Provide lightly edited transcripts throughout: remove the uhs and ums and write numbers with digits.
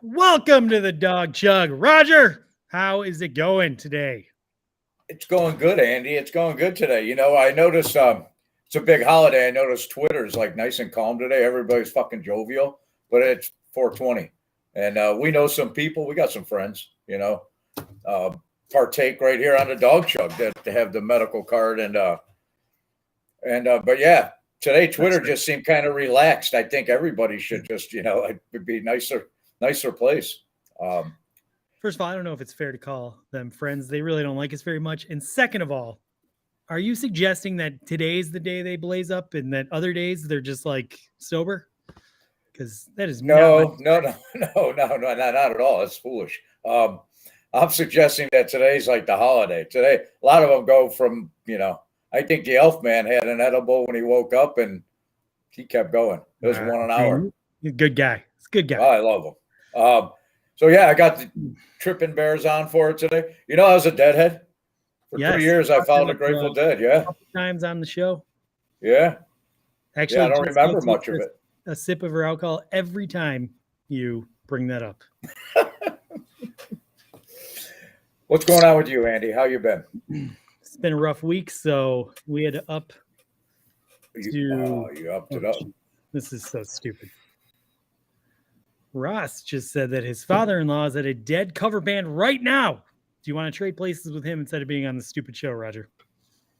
Welcome to the Dawg Chug. Roger, how is it going today? It's going good, Andy. It's going good today. You know, I noticed it's a big holiday. I noticed Twitter's like nice and calm today. Everybody's fucking jovial, but it's 420. And we know some people. We got some friends, partake right here on the Dawg Chug that have the medical card. But yeah, today Twitter just seemed kind of relaxed. I think everybody should just, it would be nicer place. First of all, I don't know if it's fair to call them friends. They really don't like us very much. And second of all, are you suggesting that today's the day they blaze up and that other days they're just like sober? Because that is no, not at all. That's foolish. I'm suggesting that today's like the holiday. Today, a lot of them go from, I think the elf man had an edible when he woke up and he kept going. It was 1 an hour. He's a good guy. He's a good guy. Oh, I love him. So yeah, I got the Tripping Bears on for it today. I was a Deadhead. For 3 years, I followed the Grateful Dead. Yeah. A couple times on the show. Yeah. Actually, I don't remember much of it. A sip of her alcohol every time you bring that up. What's going on with you, Andy? How you been? It's been a rough week, so we had to up. You upped it up. This is so stupid. Ross just said that his father-in-law is at a Dead cover band right now. Do you want to trade places with him instead of being on the stupid show, Roger?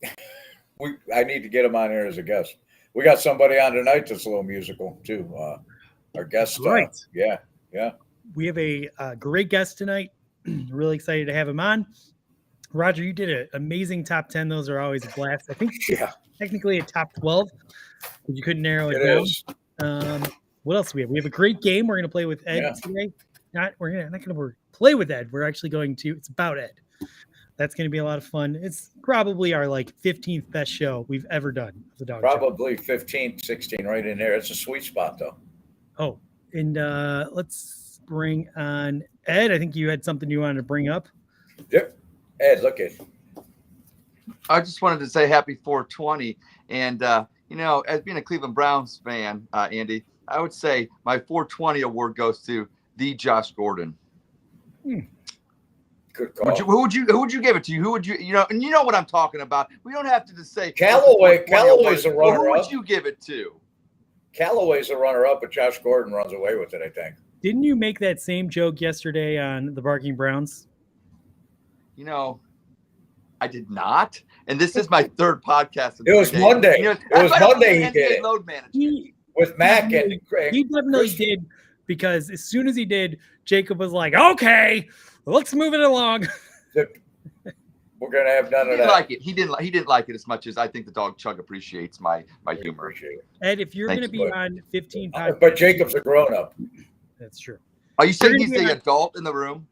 I need to get him on here as a guest. We got somebody on tonight that's a little musical too. Our guest, right? Yeah. We have a great guest tonight. Really excited to have him on. Roger, you did an amazing top 10. Those are always a blast. I think technically a top 12, but you couldn't narrow it down. What else do we have? We have a great game. We're going to play with Ed today. We're not going to play with Ed. We're actually going to. It's about Ed. That's going to be a lot of fun. It's probably our 15th best show we've ever done. The Dawg Chug. Probably 15, 16, right in there. It's a sweet spot, though. Oh, and let's bring on Ed. I think you had something you wanted to bring up. Yep. Ed, look at. I just wanted to say happy 420, and as being a Cleveland Browns fan, Andy, I would say my 420 award goes to the Josh Gordon. Good call. Who would you give it to? Who would you and you know what I'm talking about. We don't have to just say Callaway's a runner-up. Who would you give it to? Callaway's a runner-up, but Josh Gordon runs away with it, I think. Didn't you make that same joke yesterday on the Barking Browns? I did not. And this is my third podcast. It was Monday. It was Monday he did it. Load management. With Mac and Craig. He definitely did, because as soon as he did, Jacob was like, okay, let's move it along. We're going to have none of that. Like it. He didn't like it as much as I think the Dawg Chug appreciates my humor. Ed, if you're going to be on 15 podcasts. But Jacob's a grown-up. That's true. Are you saying he's the adult in the room?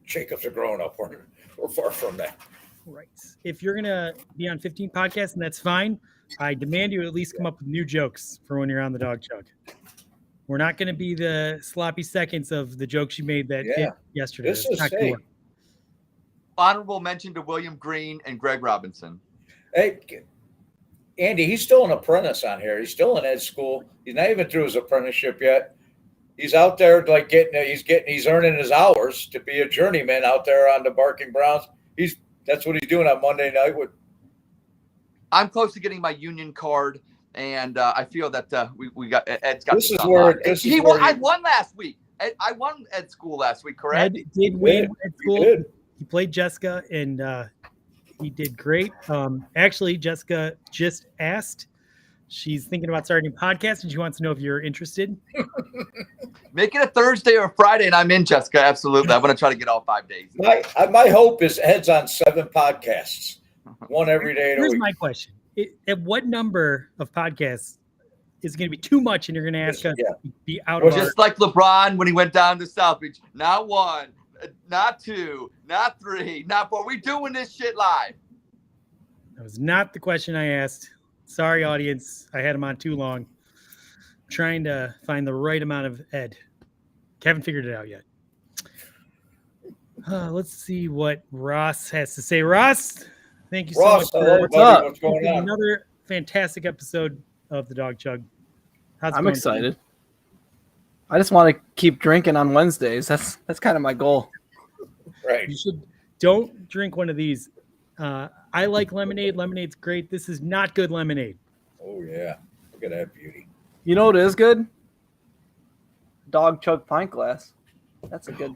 Jacob's a grown-up. We're far from that. Right. If you're going to be on 15 podcasts, and that's fine, I demand you at least come up with new jokes for when you're on the Dawg Chug. We're not going to be the sloppy seconds of the jokes you made that hit yesterday. This is safe. Honorable mention to William Green and Greg Robinson. Hey, Andy, he's still an apprentice on here. He's still in ed school. He's not even through his apprenticeship yet. He's out there he's earning his hours to be a journeyman out there on the Barking Browns. That's what he's doing on Monday night. I'm close to getting my union card, and I feel that we got Ed's got. I won last week. I won Ed school last week, correct? Ed did win at school. He played Jessica, and he did great. Actually, Jessica just asked. She's thinking about starting a podcast, and she wants to know if you're interested. Make it a Thursday or a Friday, and I'm in, Jessica. Absolutely. I'm going to try to get all 5 days. My hope is Ed's on 7 podcasts, one every day. Here's my question. At what number of podcasts is going to be too much, and you're going to ask us to be out of just like LeBron when he went down to South Beach. Not 1, not 2, not 3, not 4. We doing this shit live. That was not the question I asked. Sorry, audience. I had him on too long. I'm trying to find the right amount of Ed. Haven't figured it out yet. Let's see what Ross has to say. Ross, thank you so much. What's up? What's going on? Another fantastic episode of the Dawg Chug. I'm excited. I just want to keep drinking on Wednesdays. That's kind of my goal. Right. You don't drink one of these. I like lemonade. Lemonade's great. This is not good lemonade. Oh yeah, look at that beauty. You know what is good? Dawg Chug pint glass. That's a good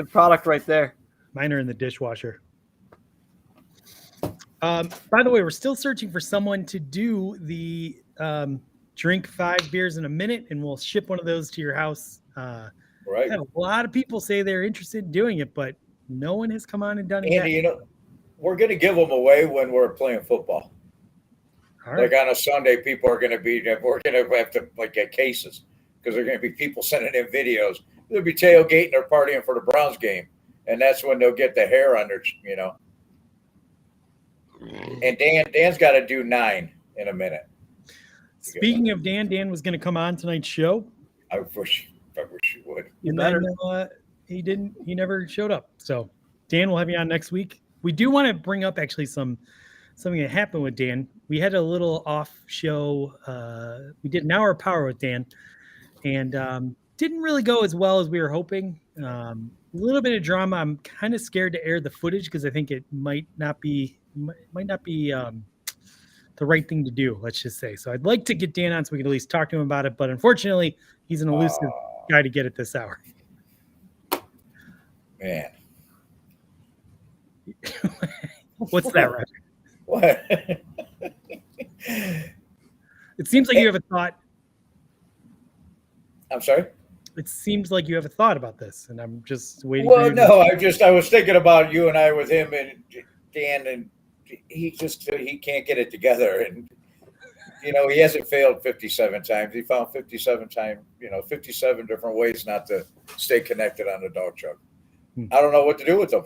product right there. Mine are in the dishwasher. By the way, we're still searching for someone to do the drink 5 beers in a minute, and we'll ship one of those to your house. Right. A lot of people say they're interested in doing it, but no one has come on and done it Andy, yet. We're going to give them away when we're playing football. All right. Like on a Sunday, we're going to have to get cases because there are going to be people sending in videos. They'll be tailgating or partying for the Browns game, and that's when they'll get the hair on their. And Dan's got to do 9 in a minute. Speaking of Dan was going to come on tonight's show. I wish he would. And then he didn't. He never showed up. So Dan, we'll have you on next week. We do want to bring up actually something that happened with Dan. We had a little off show. We did an hour of power with Dan, and didn't really go as well as we were hoping. A little bit of drama. I'm kind of scared to air the footage because I think it might not be the right thing to do. Let's just say. So I'd like to get Dan on so we can at least talk to him about it. But unfortunately, he's an elusive guy to get at this hour. Man. What's that, Roger? What? It seems like you have a thought. I'm sorry? It seems like you have a thought about this, and I'm just waiting. Well, no, I was thinking about you and I with him and Dan, and he can't get it together. And, he hasn't failed 57 times. He found 57 different ways not to stay connected on the Dawg Chug. I don't know what to do with them.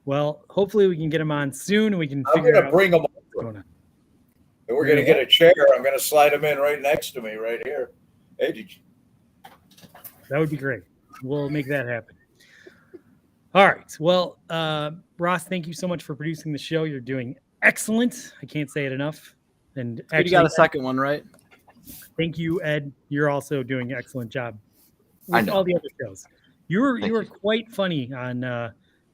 Well, hopefully we can get him on soon, and we can I'm going to bring him over. And we're going to get a chair. I'm going to slide him in right next to me right here. Hey, that would be great. We'll make that happen. All right. Well, Ross, thank you so much for producing the show. You're doing excellent. I can't say it enough. And actually, you got a second one, right? Thank you, Ed. You're also doing an excellent job I with know. all the other shows. You were quite funny on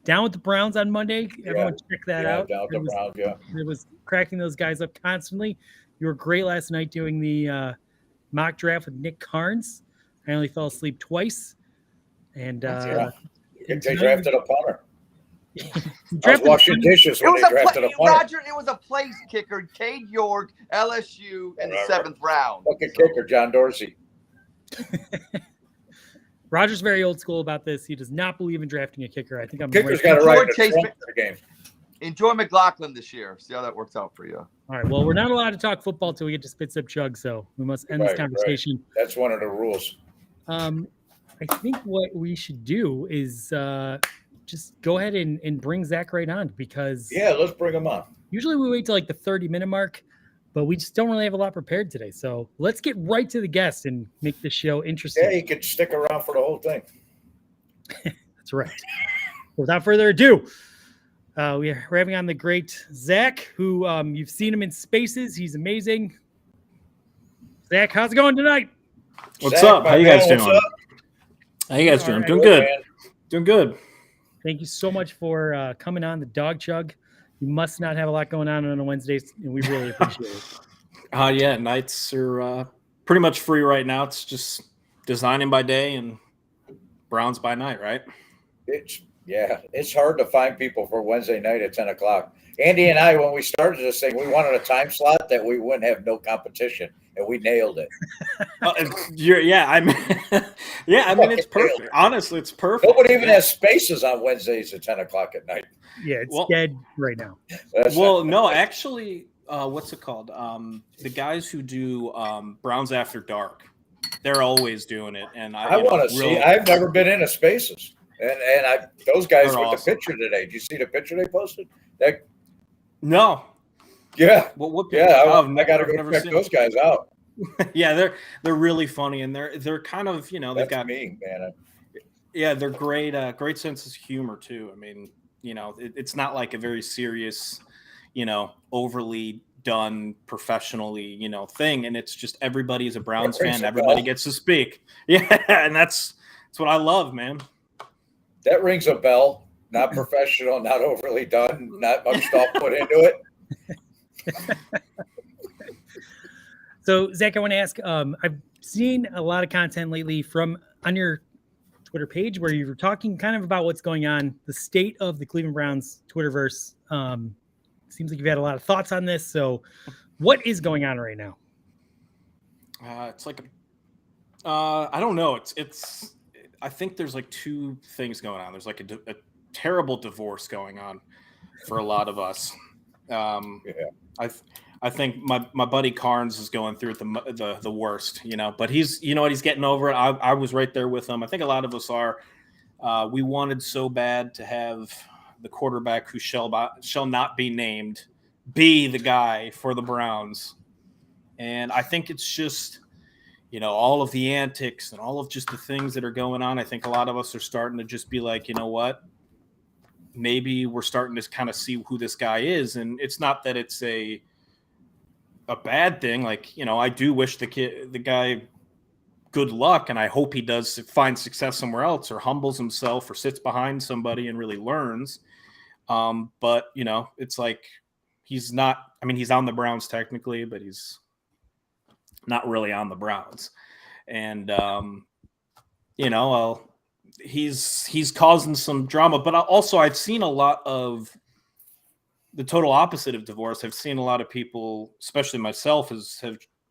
Down with the Browns on Monday. Everyone check that out. Down with the Browns, yeah. It was cracking those guys up constantly. You were great last night doing the mock draft with Nick Carnes. I only fell asleep twice. And they drafted a punter. I was washing dishes when they drafted a punter. Roger, it was a place kicker, Cade York, LSU in the 7th round. Fucking kicker, John Dorsey. Roger's very old school about this. He does not believe in drafting a kicker. I think Kicker's got to write the game. Enjoy McLaughlin this year. See how that works out for you. All right. Well, we're not allowed to talk football till we get to Spit Sip Chug, so we must end this conversation. Right. That's one of the rules. I think what we should do is just go ahead and bring Zach right on because let's bring him on. Usually we wait till like the 30-minute mark, but we just don't really have a lot prepared today. So let's get right to the guest and make the show interesting. Yeah, he could stick around for the whole thing. That's right. Without further ado, we're having on the great Zach, who you've seen him in Spaces. He's amazing. Zach, how's it going tonight? What's Zach, up? How you guys doing? How you guys doing? Right, Doing good. Man. Doing good. Thank you so much for coming on the Dawg Chug. You must not have a lot going on a Wednesday, and we really appreciate it. Yeah, nights are pretty much free right now. It's just designing by day and Browns by night, right? It's hard to find people for Wednesday night at 10 o'clock. Andy and I, when we started this thing, we wanted a time slot that we wouldn't have no competition, and we nailed it. I mean, it's perfect. Honestly, it's perfect. Nobody even has Spaces on Wednesdays at 10 o'clock at night. Yeah, it's dead right now. Actually, what's it called? The guys who do Browns After Dark, they're always doing it. And I want to see. I've never been in a Spaces, and those guys with awesome. the picture today. Did you see the picture they posted? No. Yeah. What I got to go check those guys out. Yeah, they're really funny, and they're kind of they've got me, man. Yeah, they're great sense of humor too. I mean, it's not like a very serious, overly done professionally, thing. And it's just everybody's a Browns fan. Everybody gets to speak. Yeah. And that's what I love, man. That rings a bell. Not professional, not overly done, not much thought put into it. So, Zach, I want to ask, I've seen a lot of content lately on your Twitter page where you were talking kind of about what's going on, the state of the Cleveland Browns Twitterverse. Seems like you've had a lot of thoughts on this. So what is going on right now? It's like, I don't know. I think there's like two things going on. There's like a terrible divorce going on for a lot of us. I think my buddy Carnes is going through it the worst, but he's getting over it. I was right there with him. I think a lot of us are. We wanted so bad to have the quarterback who shall not be named be the guy for the Browns. And I think it's just, all of the antics and all of just the things that are going on. I think a lot of us are starting to just be like, you know what? Maybe we're starting to kind of see who this guy is. And it's not that it's a bad thing. Like, I do wish the guy good luck, and I hope he does find success somewhere else or humbles himself or sits behind somebody and really learns. But it's like he's on the Browns technically, but he's not really on the Browns. And he's causing some drama, but also I've seen a lot of the total opposite of divorce. I've seen a lot of people, especially myself,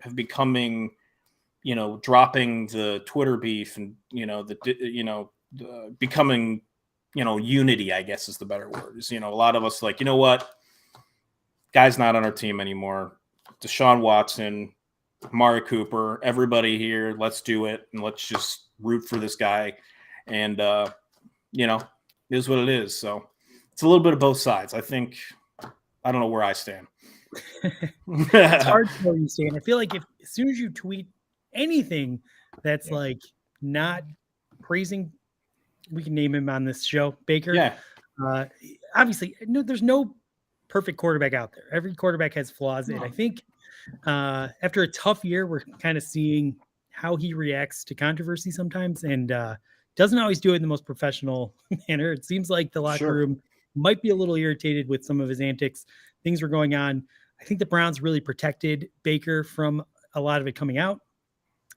have becoming, dropping the Twitter beef and, becoming, unity, I guess is the better word. Is, a lot of us like, you know what? Guy's not on our team anymore. Deshaun Watson, Amari Cooper, everybody here, let's do it. And let's just root for this guy. And, it is what it is. So it's a little bit of both sides. I think, I don't know where I stand. It's hard to know where you stand. I feel like as soon as you tweet anything that's like not praising, we can name him on this show, Baker. Yeah. Obviously, there's no perfect quarterback out there. Every quarterback has flaws. And I think after a tough year, we're kind of seeing how he reacts to controversy sometimes, and doesn't always do it in the most professional manner. It seems like the locker room might be a little irritated with some of his antics. Things were going on. I think the Browns really protected Baker from a lot of it coming out.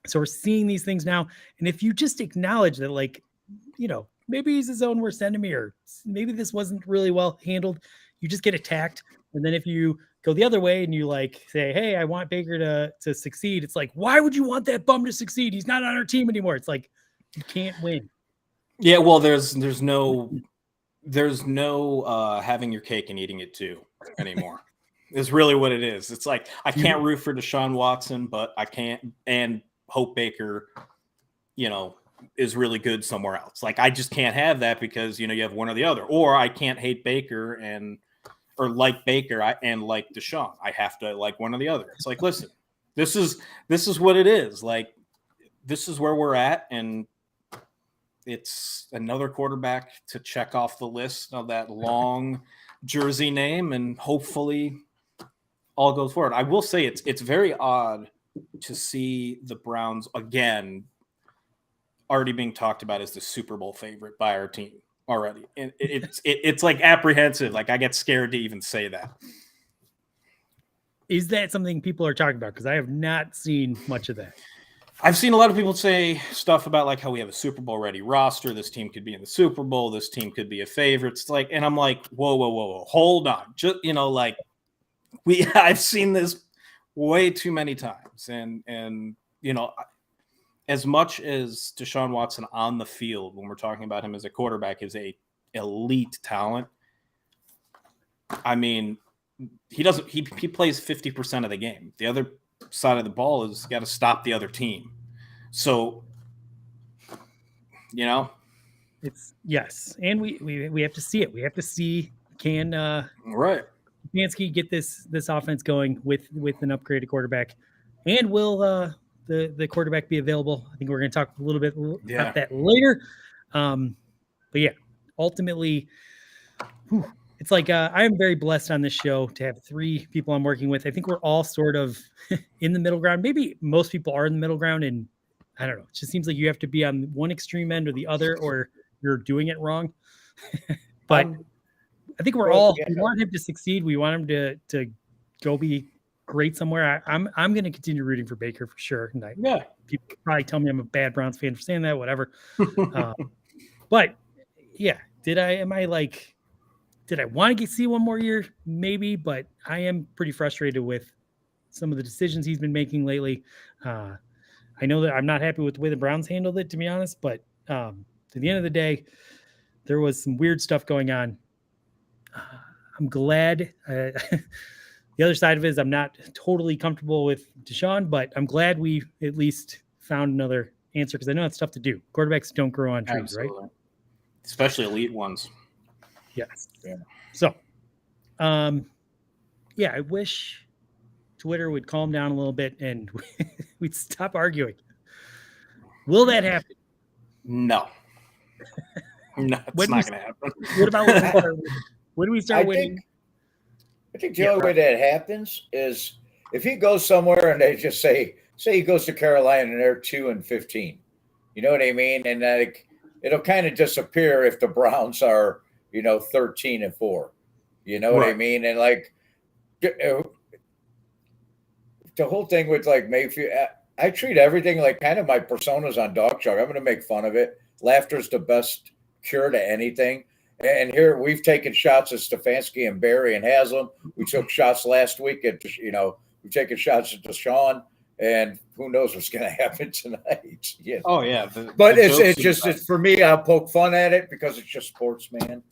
So we're seeing these things now. And if you just acknowledge that, like, maybe he's his own worst enemy, or maybe this wasn't really well handled, you just get attacked. And then if you go the other way and you like say, hey, I want Baker to succeed, it's like, why would you want that bum to succeed? He's not on our team anymore. It's like, you can't win. Yeah. Well, there's no having your cake and eating it too anymore. Is really what it is. It's like, I can't root for Deshaun Watson, but I can't and hope Baker, is really good somewhere else. Like, I just can't have that because, you have one or the other. Or I can't hate Baker or like Baker and like Deshaun. I have to like one or the other. It's like, listen, this is what it is. Like, this is where we're at, and it's another quarterback to check off the list of that long jersey name, and hopefully all goes forward. I will say it's very odd to see the Browns again already being talked about as the Super Bowl favorite by our team already. And it's like apprehensive. Like, I get scared to even say that. Is that something people are talking about? Because I have not seen much of that. I've seen a lot of people say stuff about like how we have a Super Bowl ready roster. This team could be in the Super Bowl. This team could be a favorite. It's like, and I'm like, whoa, hold on. Just, I've seen this way too many times. And as much as Deshaun Watson on the field, when we're talking about him as a quarterback, is a elite talent. I mean, he plays 50% of the game. The other side of the ball is got to stop the other team. So, it's yes. And we have to see it. We have to see, can right Stefanski get this offense going with an upgraded quarterback, and will the quarterback be available? I think we're going to talk a little bit about that later. But yeah, ultimately, it's like I am very blessed on this show to have 3 people I'm working with. I think we're all sort of in the middle ground. Maybe most people are in the middle ground, and I don't know. It just seems like you have to be on one extreme end or the other, or you're doing it wrong. But I think we want him to succeed. We want him to go be great somewhere. I'm going to continue rooting for Baker for sure. And people probably tell me I'm a bad Browns fan for saying that, whatever. But yeah, did I want to see one more year? Maybe, but I am pretty frustrated with some of the decisions he's been making lately. I know that I'm not happy with the way the Browns handled it, to be honest, but to the end of the day, there was some weird stuff going on. I'm glad. The other side of it is I'm not totally comfortable with Deshaun, but I'm glad we at least found another answer, because I know it's tough to do. Quarterbacks don't grow on trees, absolutely, right? Especially elite ones. Yes. Yeah. So, I wish Twitter would calm down a little bit and we'd stop arguing. Will that happen? No. No, it's not going to happen. What about when we start winning? I think the only way that happens is if he goes somewhere and they just say he goes to Carolina and they're 2-15. You know what I mean? And it'll kind of disappear if the Browns are, 13-4. You know what I mean? And the whole thing with Mayfield, I treat everything like kind of my personas on Dawg Chug. I'm going to make fun of it. Laughter's the best cure to anything. And here we've taken shots at Stefanski and Barry and Haslam. We took shots last week at, we've taken shots at Deshaun, and who knows what's going to happen tonight. Yeah. Oh yeah. But it's for me, I'll poke fun at it because it's just sports, man.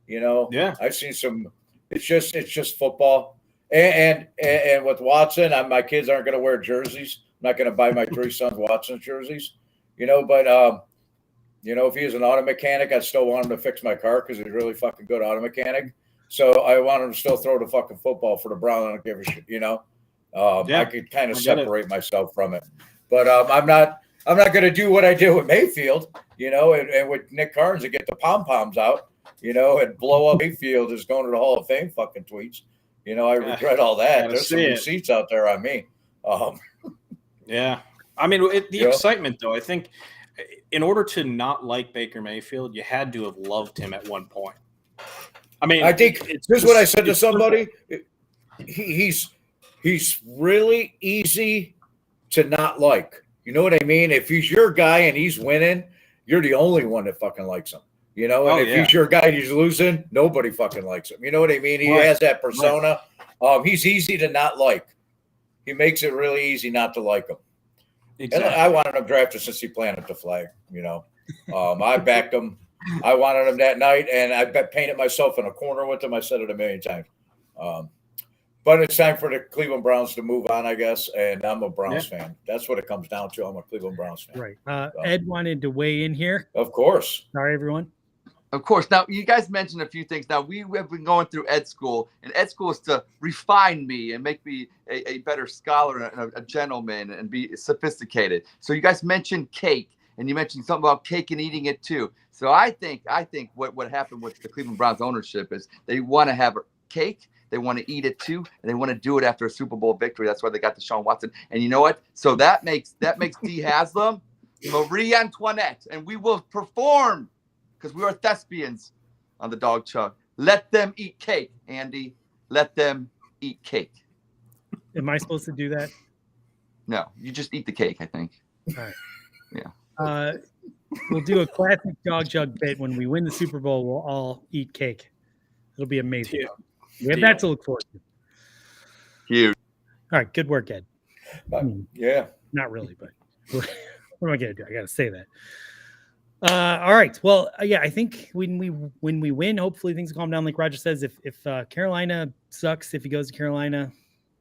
Yeah. I've seen some, it's just football. And with Watson, my kids aren't going to wear jerseys. I'm not going to buy my 3 sons Watson jerseys, but if he was an auto mechanic, I'd still want him to fix my car because he's a really fucking good auto mechanic. So I want him to still throw the fucking football for the Browns. I don't give a shit, I could kind of separate myself from it. But I'm not going to do what I did with Mayfield, and with Nick Carnes to get the pom-poms out, and blow up Mayfield is going to the Hall of Fame fucking tweets. I regret all that. There's some receipts out there on me. Yeah. I mean, the excitement, though, I think – in order to not like Baker Mayfield, you had to have loved him at one point. I mean, I think here's what I said to somebody. He's really easy to not like. You know what I mean? If he's your guy and he's winning, you're the only one that fucking likes him. And if he's your guy and he's losing, nobody fucking likes him. You know what I mean? He has that persona. He's easy to not like. He makes it really easy not to like him. Exactly. And I wanted him drafted since he planted the flag. I backed him. I wanted him that night, and I painted myself in a corner with him. I said it a million times. But it's time for the Cleveland Browns to move on, I guess. And I'm a Browns fan. That's what it comes down to. I'm a Cleveland Browns fan. Right. Ed wanted to weigh in here. Of course. Sorry, everyone. Of course. Now, you guys mentioned a few things. Now, we have been going through Ed School, and Ed School is to refine me and make me a better scholar and a gentleman and be sophisticated. So you guys mentioned cake, and you mentioned something about cake and eating it too. So I think what happened with the Cleveland Browns ownership is they want to have cake, they want to eat it too, and they want to do it after a Super Bowl victory. That's why they got Deshaun Watson. And you know what? So that makes D. Haslam Marie Antoinette, and we will perform. Because we are thespians on the Dawg Chug. Let them eat cake, Andy. Let them eat cake. Am I supposed to do that? No, you just eat the cake, I think. All right. Yeah. We'll do a classic Dawg Chug bit. When we win the Super Bowl, we'll all eat cake. It'll be amazing. We have that to look forward to. Huge. All right. Good work, Ed. Yeah. Not really, but what am I going to do? I got to say that. All right. Well, I think when we win, hopefully things calm down. Like Roger says, if Carolina sucks, if he goes to Carolina,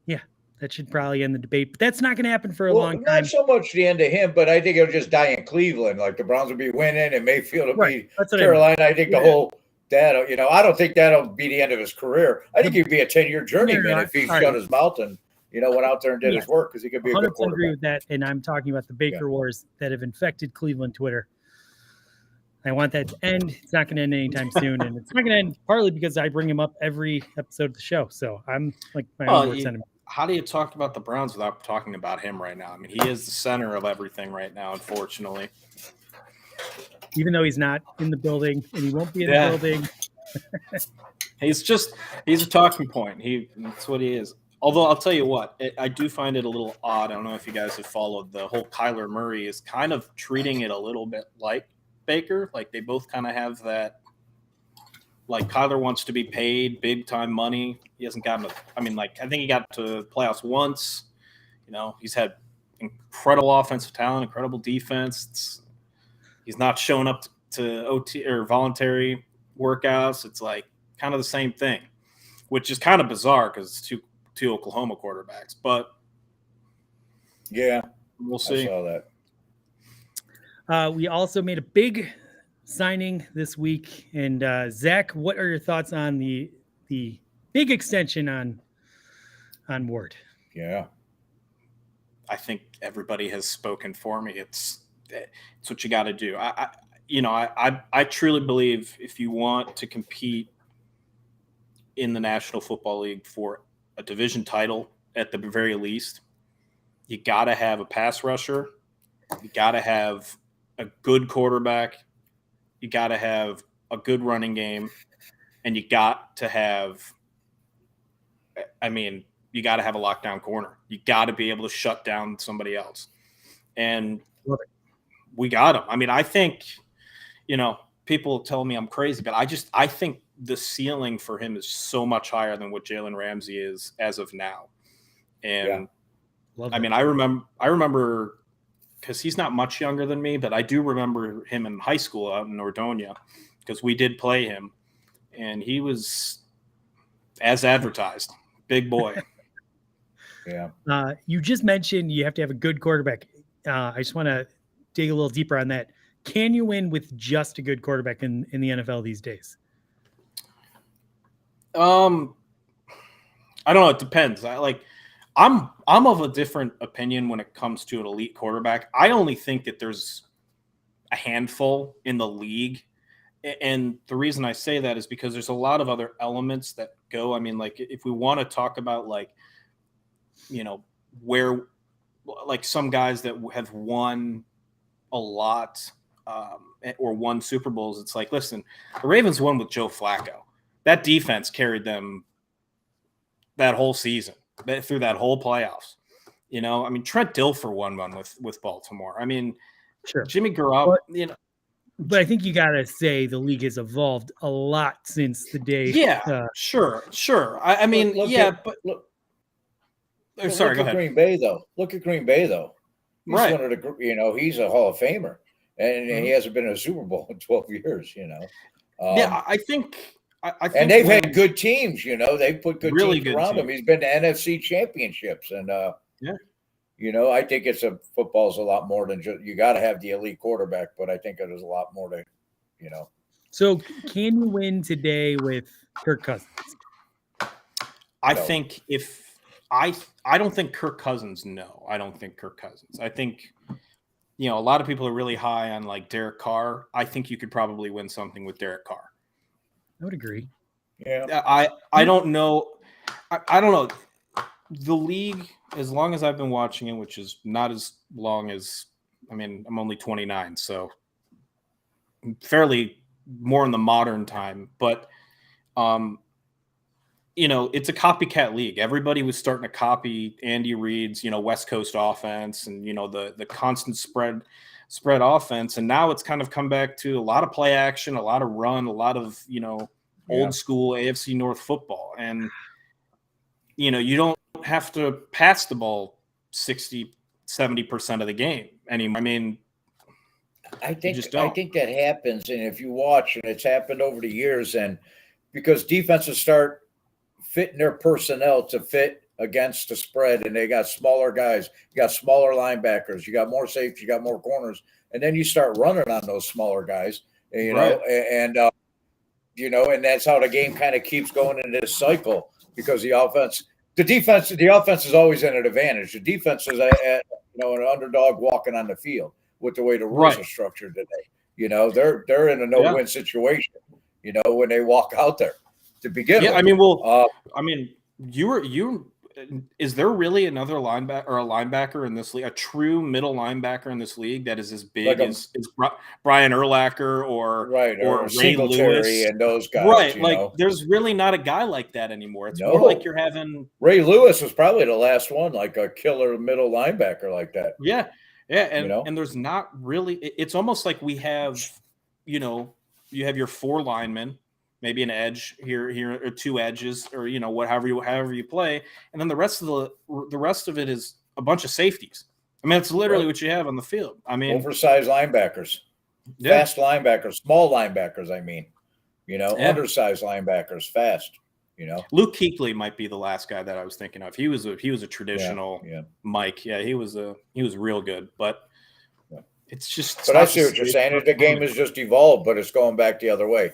that should probably end the debate. But that's not going to happen for a long time. Not so much the end of him, but I think it'll just die in Cleveland. Like the Browns will be winning and Mayfield will be Carolina. I think the whole that I don't think that'll be the end of his career. I think he'd be a 10-year journeyman if he shut his mouth and went out there and did his work, because he could be a good quarterback. I agree with that, and I'm talking about the Baker wars that have infected Cleveland Twitter. I want that to end. It's not going to end anytime soon, and it's not going to end partly because I bring him up every episode of the show. So I'm like my own worst enemy. How do you talk about the Browns without talking about him right now? I mean, he is the center of everything right now, unfortunately. Even though he's not in the building, and he won't be in the building. He's a talking point. That's what he is. Although I'll tell you what, I do find it a little odd. I don't know if you guys have followed the whole Kyler Murray is kind of treating it a little bit like Baker. Like they both kind of have that. Like Kyler wants to be paid big time money. He hasn't gotten. I think he got to playoffs once. You know, he's had incredible offensive talent, incredible defense. He's not showing up to OT or voluntary workouts. It's like kind of the same thing, which is kind of bizarre because it's two Oklahoma quarterbacks. But yeah, we'll see. I saw that. We also made a big signing this week, and Zach, what are your thoughts on the big extension on Ward? Yeah, I think everybody has spoken for me. It's what you got to do. I truly believe if you want to compete in the National Football League for a division title, at the very least, you got to have a pass rusher. You got to have a good quarterback. You got to have a good running game, and you got to have a lockdown corner. You got to be able to shut down somebody else. And we got him. I mean, I think, people tell me I'm crazy, but I think the ceiling for him is so much higher than what Jalen Ramsey is as of now. And I remember because he's not much younger than me, but I do remember him in high school out in Nordonia because we did play him, and he was as advertised, big boy. Yeah. You just mentioned you have to have a good quarterback. I just want to dig a little deeper on that. Can you win with just a good quarterback in the NFL these days? I don't know. It depends. I'm of a different opinion when it comes to an elite quarterback. I only think that there's a handful in the league. And the reason I say that is because there's a lot of other elements that go. I mean, like if we want to talk about where some guys that have won a lot or won Super Bowls, it's like, listen, the Ravens won with Joe Flacco. That defense carried them that whole season, through that whole playoffs. Trent Dilfer won one with Baltimore. I mean, sure. Jimmy Garoppolo, But I think you got to say the league has evolved a lot since the day. Yeah, sure. Sorry, go ahead. Green Bay, though. Look at Green Bay, though. He's right. one of the, he's a Hall of Famer, and he hasn't been in a Super Bowl in 12 years, I think and they've had good teams, they've put good teams around him. He's been to NFC championships, and I think football's a lot more than just, you got to have the elite quarterback, but I think there's a lot more to, So can you win today with Kirk Cousins? I think I don't think Kirk Cousins. No, I don't think Kirk Cousins. I think, a lot of people are really high on like Derek Carr. I think you could probably win something with Derek Carr. I would agree. Yeah. I don't know. I don't know. The league, as long as I've been watching it, which is not as long as, I'm only 29, so fairly more in the modern time, but, it's a copycat league. Everybody was starting to copy Andy Reid's, West Coast offense and, the constant spread offense. And now it's kind of come back to a lot of play action, a lot of run, a lot of, old school AFC North football. And, you don't have to pass the ball 60-70% of the game anymore. I think that happens. And if you watch, and it's happened over the years, and because defenses start fitting their personnel to fit against the spread, and they got smaller guys, you got smaller linebackers, you got more safeties, you got more corners, and then you start running on those smaller guys, and that's how the game kind of keeps going in this cycle, because the offense is always at an advantage. The defense is an underdog walking on the field with the way the rules are structured today. You know, they're in a no-win situation. You know, when they walk out there to begin with. I mean, is there really another linebacker in this league, a true middle linebacker in this league that is as big as Brian Urlacher or Ray Lewis and those guys? Right, there's really not a guy like that anymore. It's more like you're having Ray Lewis was probably the last one, like a killer middle linebacker like that. Yeah, and there's not really. It's almost like we have, you have your 4 linemen. Maybe an edge here, or 2 edges, or however you play, and then the rest of it is a bunch of safeties. I mean, it's literally what you have on the field. I mean, oversized linebackers, fast linebackers, small linebackers. I mean, undersized linebackers, fast. Luke Kuechly might be the last guy that I was thinking of. He was a traditional Mike. Yeah, he was real good, but it's just. But I see what you're saying. The game has just evolved, but it's going back the other way.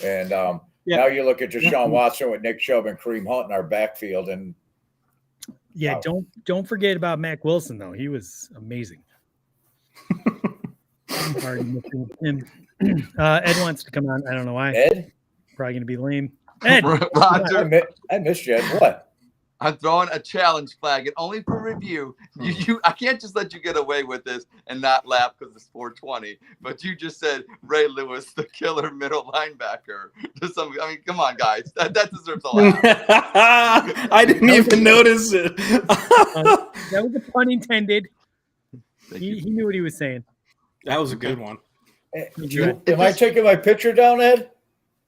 And now you look at Deshaun Watson with Nick Chubb and Kareem Hunt in our backfield, and don't forget about Mac Wilson though. He was amazing. Ed wants to come on. I don't know why. Ed, probably going to be lame. Ed, Roger, I missed you. Ed, what? I'm throwing a challenge flag, and only for review. I can't just let you get away with this and not laugh because it's 420. But you just said Ray Lewis, the killer middle linebacker. Come on, guys, that deserves a laugh. I didn't even notice it. That was a pun intended. He knew what he was saying. That was a good one. Am I taking my picture down, Ed?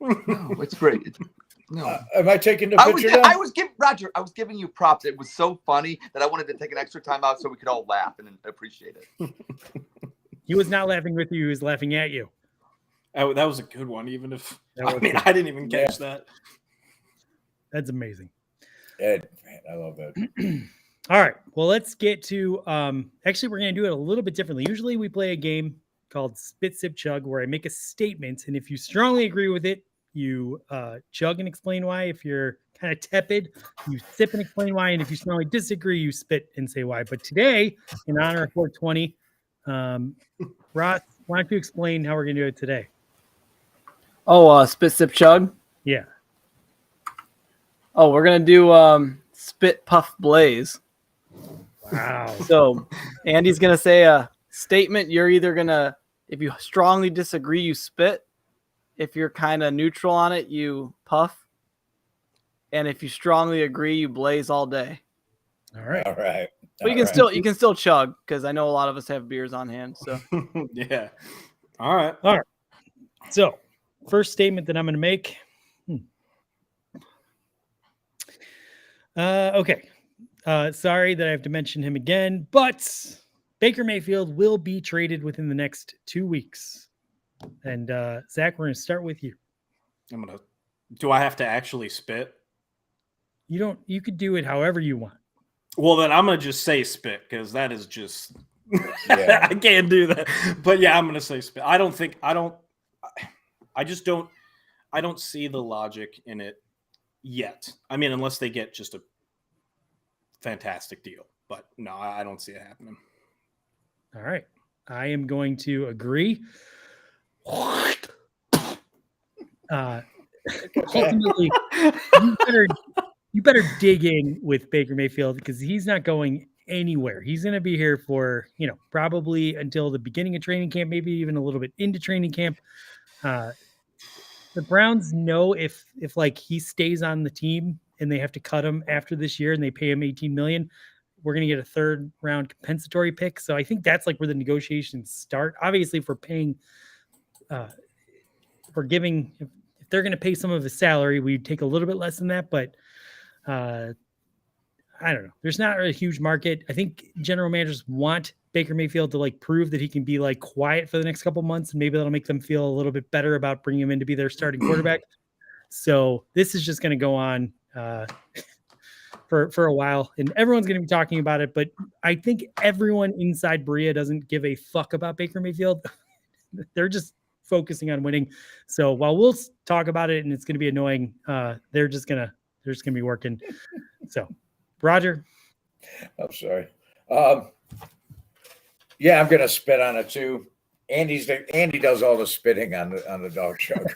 No, it's great. No. Am I taking the picture down? I was giving you props. It was so funny that I wanted to take an extra time out so we could all laugh and appreciate it. He was not laughing with you. He was laughing at you. Oh, that was a good one. Even if I didn't even catch that. That's amazing. Ed, man, I love that. All right. Well, let's get to actually, we're going to do it a little bit differently. Usually we play a game called Spit, Sip, Chug, where I make a statement. And if you strongly agree with it, you chug and explain why. If you're kind of tepid, you sip and explain why. And if you strongly disagree, you spit and say why. But today, in honor of 420, Ross, why don't you explain how we're going to do it today? Oh, spit, sip, chug? Yeah. Oh, we're going to do spit, puff, blaze. Wow. So Andy's going to say a statement. You're either going to, if you strongly disagree, you spit. If you're kind of neutral on it, you puff. And if you strongly agree, you blaze all day. All right. But you can still chug, because I know a lot of us have beers on hand. So yeah. All right. So first statement that I'm going to make. Okay. Sorry that I have to mention him again, but Baker Mayfield will be traded within the next 2 weeks. And Zach, we're going to start with you. Do I have to actually spit? You could do it however you want. Well, then I'm going to just say spit, because that is just, I can't do that. But yeah, I'm going to say spit. I don't see the logic in it yet. I mean, unless they get just a fantastic deal, but no, I don't see it happening. All right. I am going to agree. Ultimately, you better dig in with Baker Mayfield, because he's not going anywhere. He's going to be here for, probably until the beginning of training camp, maybe even a little bit into training camp. The Browns know if like he stays on the team and they have to cut him after this year and they pay him $18 million, we're going to get a 3rd round compensatory pick. So I think that's like where the negotiations start. Obviously, if we're paying, if they're going to pay some of his salary, we take a little bit less than that, but I don't know. There's not a huge market. I think general managers want Baker Mayfield to like prove that he can be like quiet for the next couple months, and maybe that'll make them feel a little bit better about bringing him in to be their starting quarterback. So this is just going to go on for a while, and everyone's going to be talking about it. But I think everyone inside Berea doesn't give a fuck about Baker Mayfield. They're just focusing on winning. So while we'll talk about it and it's going to be annoying, they're just going to be working. So, Roger. I'm sorry. Yeah, I'm going to spit on it too. Andy does all the spitting on the Dawg Chug.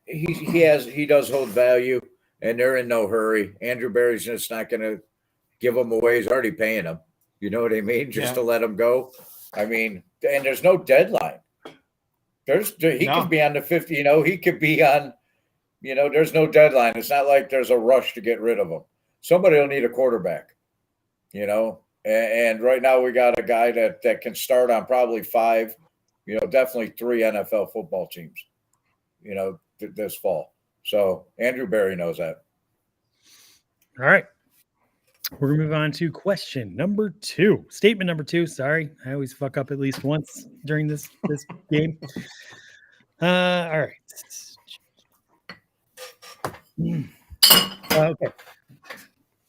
He does hold value, and they're in no hurry. Andrew Berry's just not gonna give him away. He's already paying him. You know what I mean? Just to let him go. I mean, and there's no deadline. He could be on the 50. He could be on. There's no deadline. It's not like there's a rush to get rid of him. Somebody will need a quarterback. And right now we got a guy that can start on probably 5, definitely 3 NFL football teams, this fall. So Andrew Berry knows that. All right. We're going to move on to question number 2. Statement number 2. Sorry. I always fuck up at least once during this game. All right. Okay.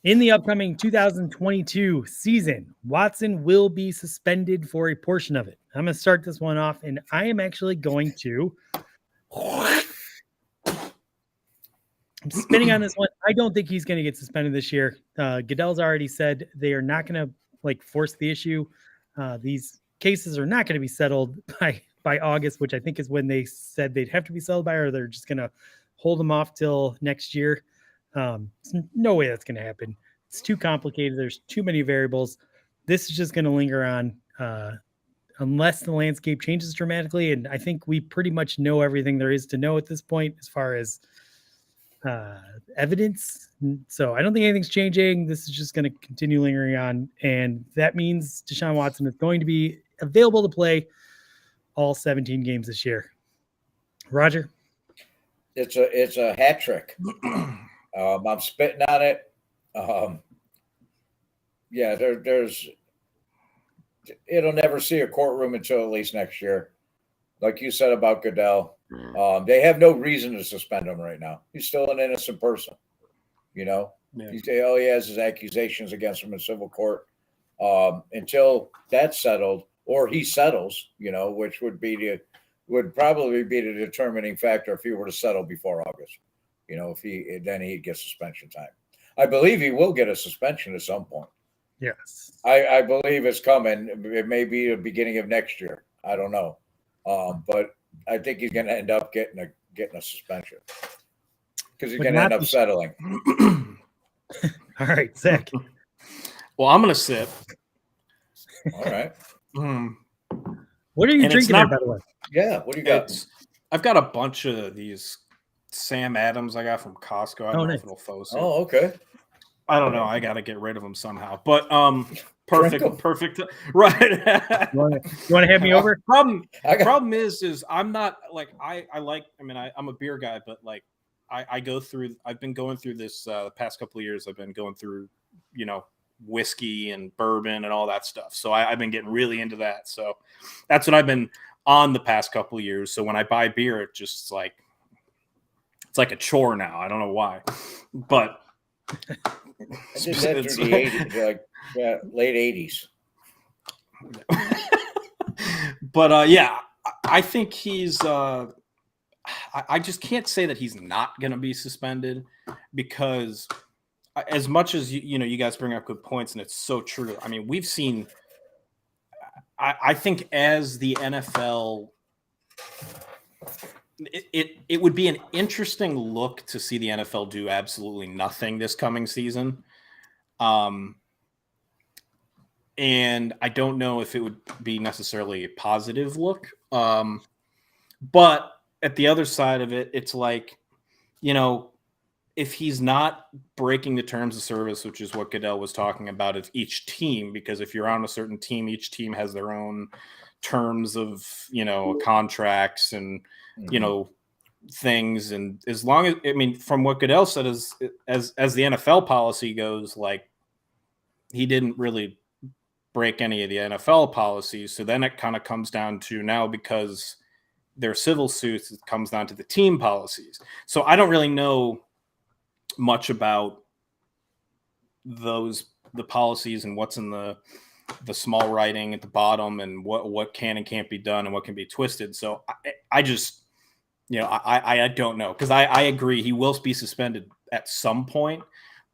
In the upcoming 2022 season, Watson will be suspended for a portion of it. I'm going to start this one off, and I am actually going to. I'm spinning on this one. I don't think he's going to get suspended this year. Goodell's already said they are not going to force the issue. These cases are not going to be settled by August, which I think is when they said they'd have to be settled by, or they're just going to hold them off till next year. No way that's going to happen. It's too complicated. There's too many variables. This is just going to linger on unless the landscape changes dramatically. And I think we pretty much know everything there is to know at this point as far as evidence. So I don't think anything's changing. This is just going to continue lingering on. And that means Deshaun Watson is going to be available to play all 17 games this year. Roger? It's a hat trick. I'm spitting on it. It'll never see a courtroom until at least next year. Like you said about Goodell, they have no reason to suspend him right now. He's still an innocent person. All he has is accusations against him in civil court. Until that's settled, or he settles, which would probably be the determining factor if he were to settle before August. Then he'd get suspension time. I believe he will get a suspension at some point. Yes. I believe it's coming. It may be the beginning of next year. I don't know. But I think he's going to end up getting a suspension because he's going to end up settling. All right, Zach. Well, I'm going to sit. All right. What are you drinking there, by the way? Yeah, what do you got? I've got a bunch of these Sam Adams I got from Costco. I don't know if it'll focus. Oh, okay. I don't know. I got to get rid of them somehow. But perfect. Right. You want to have me over? Problem is I'm not like I'm a beer guy, but like I've been going through this the past couple of years. I've been going through whiskey and bourbon and all that stuff. So I've been getting really into that. So that's what I've been on the past couple of years. So when I buy beer, it's like a chore now. I don't know why, but I did that through the 80s, late 80s. But I think he's. I just can't say that he's not going to be suspended because, as much as you guys bring up good points, and it's so true. I mean, we've seen. I think as the NFL. It would be an interesting look to see the NFL do absolutely nothing this coming season. And I don't know if it would be necessarily a positive look. But at the other side of it, it's like, if he's not breaking the terms of service, which is what Goodell was talking about of each team, because if you're on a certain team, each team has their own terms of, contracts and, things. And as long as, from what Goodell said, as the NFL policy goes, like he didn't really break any of the NFL policies. So then it kind of comes down to now, because they're civil suits, it comes down to the team policies. So I don't really know much about the policies and what's in the small writing at the bottom and what can and can't be done and what can be twisted. So I just, I don't know, because I agree he will be suspended at some point,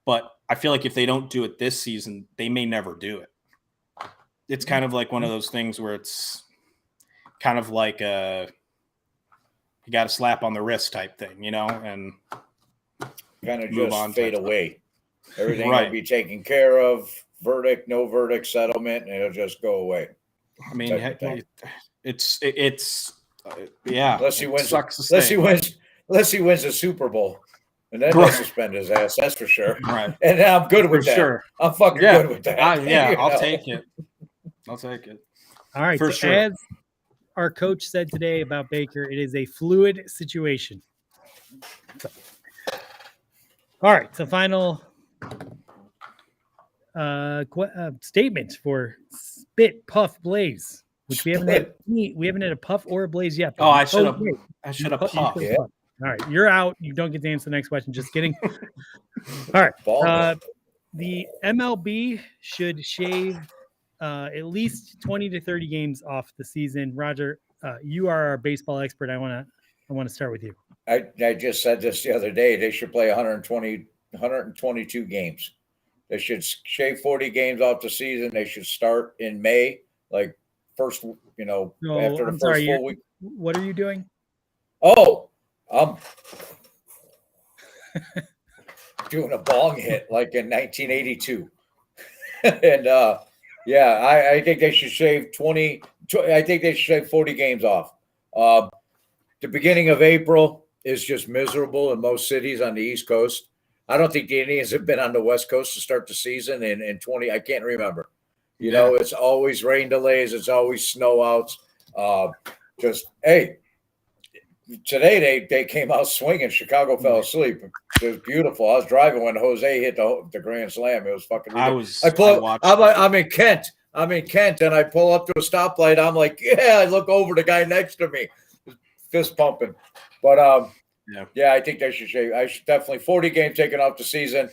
but I feel like if they don't do it this season, they may never do it. it's kind of like one of those things where it's kind of like you got a slap on the wrist type thing, and kind of move just on fade type away. Everything Right. will be taken care of. Verdict, no verdict, settlement, and it'll just go away. I mean, type of thing. it's yeah. Unless he it wins, sucks to unless he say. wins the Super Bowl, and then they'll Right. suspend his ass. That's for sure. Right. And I'm good with For that. sure. I'm fucking Yeah. good with that. I'll take it. I'll take it. All right. For so sure. as our coach said today about Baker, it is a fluid situation. So, all right. So final statement for Spit, Puff, Blaze, which we haven't had a puff or a blaze yet. Oh, I should wait. have You puffed. said Yeah. puff. All right. You're out. You don't get to answer the next question. Just kidding. All right. Ball. The MLB should shave at least 20 to 30 games off the season. Roger, you are our baseball expert. I want to start with you. I just said this the other day. They should play 122 games. They should shave 40 games off the season. They should start in May, like first, after the I'm first sorry, full week. What are you doing? Oh, I'm doing a bong hit like in 1982. And I think they should shave 20. I think they should shave 40 games off. The beginning of April is just miserable in most cities on the East Coast. I don't think the Indians have been on the West Coast to start the season in 20. I can't remember. It's always rain delays. It's always snow outs. Today they came out swinging. Chicago fell asleep. It was beautiful. I was driving when Jose hit the grand slam. It was fucking ridiculous. I'm in Kent. And I pull up to a stoplight. I'm like, I look over the guy next to me, fist pumping. But I think they should shave. I should definitely 40 games taken off the season.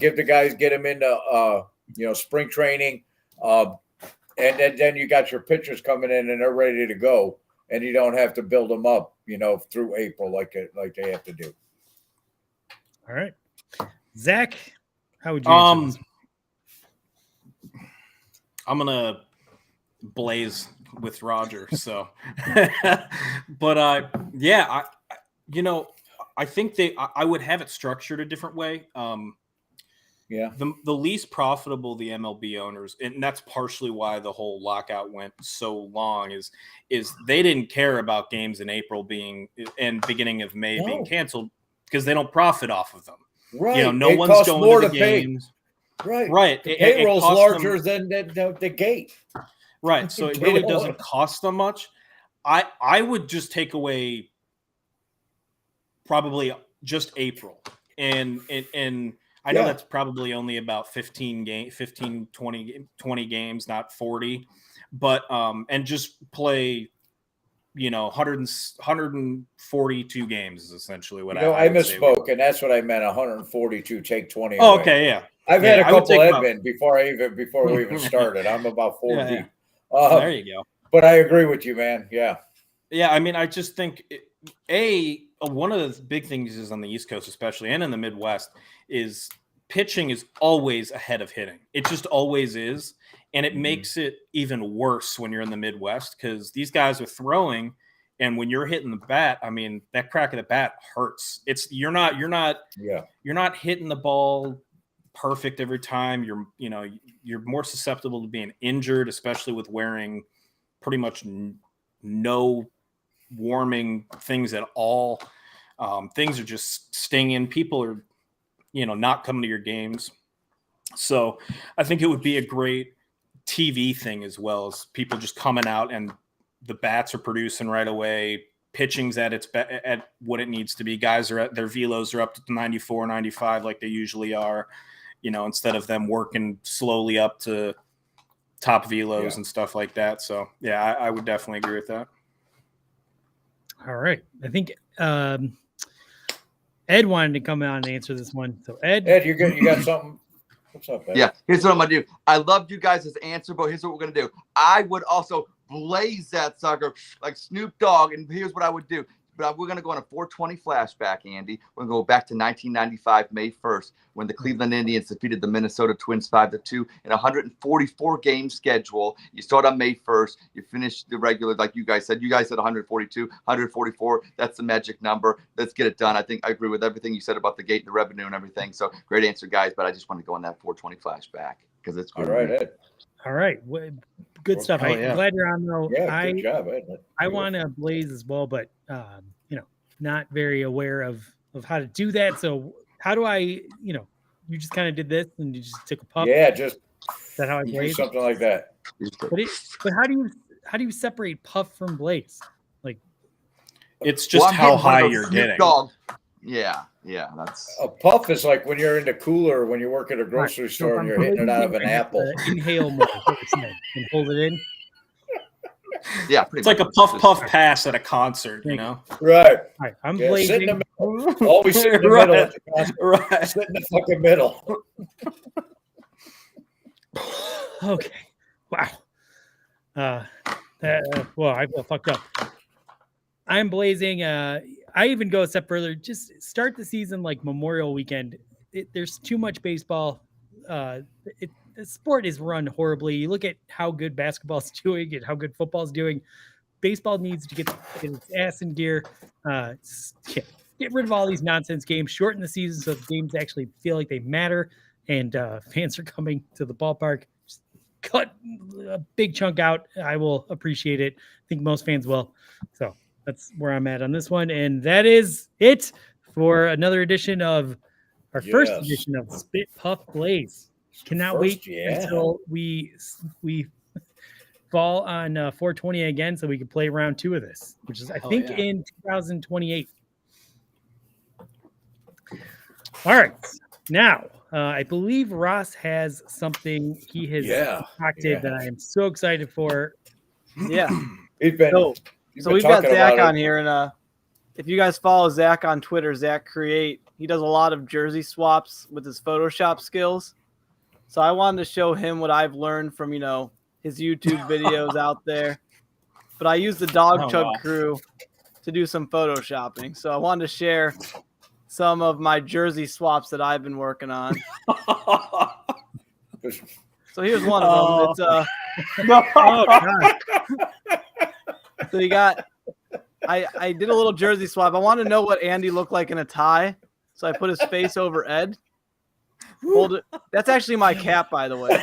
Get them into spring training. And then you got your pitchers coming in and they're ready to go, and you don't have to build them up, through April like they have to do. All right, Zach, how would you answer this? I'm gonna blaze with Roger. So, but I think I would have it structured a different way. The least profitable the MLB owners, and that's partially why the whole lockout went so long, is they didn't care about games in April being and beginning of May being canceled because they don't profit off of them. Right. No one's going to the games. Right. The payroll's larger than the gate. Right. So it really doesn't cost them much. I would just take away probably just April. And I know that's probably only about 20 games, not 40. But and just play 142 games is essentially what I misspoke, and that's what I meant. 142, take 20 away. Oh, okay, yeah. I've had a couple Edmund before we even started. I'm about 4 deep. There you go. But I agree with you, man. Yeah. Yeah, I mean, I just think one of the big things is on the East Coast, especially, and in the Midwest, is pitching is always ahead of hitting. It just always is. And it makes it even worse when you're in the Midwest because these guys are throwing, and when you're hitting the bat, I mean, that crack of the bat hurts. You're not hitting the ball perfect every time. You're more susceptible to being injured, especially with wearing pretty much no warming things at all. Things are just stinging. People are, not coming to your games. So I think it would be a great TV thing as well, as people just coming out and the bats are producing right away. Pitching's at at what it needs to be. Guys are at their velos are up to 94, 95 like they usually are, instead of them working slowly up to top velos and stuff like that. So I would definitely agree with that. All right. I think Ed wanted to come out and answer this one. So Ed, you got something? What's up, Ed? Yeah, here's what I'm gonna do. I loved you guys' answer, but here's what we're gonna do. I would also blaze that sucker like Snoop Dogg, and here's what I would do. but we're going to go on a 420 flashback, Andy. We're going to go back to 1995, May 1st, when the Cleveland Indians defeated the Minnesota Twins 5-2 in a 144 game schedule. You start on May 1st. You finish the regular, like you guys said. You guys said 142, 144. That's the magic number. Let's get it done. I think I agree with everything you said about the gate, the revenue, and everything. So great answer, guys. But I just want to go on that 420 flashback because it's all right, Ed. All right. Good stuff. I'm glad you're on, though. Yeah, good job, Ed. I want to blaze as well, but not very aware of how to do that. So how do I, you just kind of did this and you just took a puff? Yeah, just is that how I blaze? Something like that. But how do you separate puff from blaze? Like, it's just how high you're getting. Dog. Yeah, that's a puff is like when you're in the cooler when you work at a grocery store and you're hitting it out of an apple. Inhale more and hold it in. Yeah, it's like a puff pass at a concert, Right. All right, I'm blazing. Sit in the middle. Always sit in the middle. At the concert. Right. Sit in the fucking middle. Okay. Wow. Well, I feel fucked up. I'm blazing. I even go a step further. Just start the season like Memorial Weekend. There's too much baseball. The sport is run horribly. You look at how good basketball's doing and how good football's doing. Baseball needs to get its ass in gear. Get rid of all these nonsense games. Shorten the season so the games actually feel like they matter and fans are coming to the ballpark. Just cut a big chunk out. I will appreciate it. I think most fans will. So that's where I'm at on this one. And that is it for another edition of our first edition of Spit Puff Blaze. Cannot wait until we fall on 420 again so we can play round 2 of this, which is, I think, in 2028. All right. Now, I believe Ross has something he has concocted that I am so excited for. Yeah. So we've got Zach on here, and if you guys follow Zach on Twitter, Zach Create, he does a lot of jersey swaps with his Photoshop skills. So I wanted to show him what I've learned from, his YouTube videos out there. But I used the Dawg Chug crew to do some Photoshopping. So I wanted to share some of my jersey swaps that I've been working on. So here's one of them. It's so you got I did a little jersey swap. I want to know what Andy looked like in a tie. So I put his face over Ed. Hold it. That's actually my cap, by the way.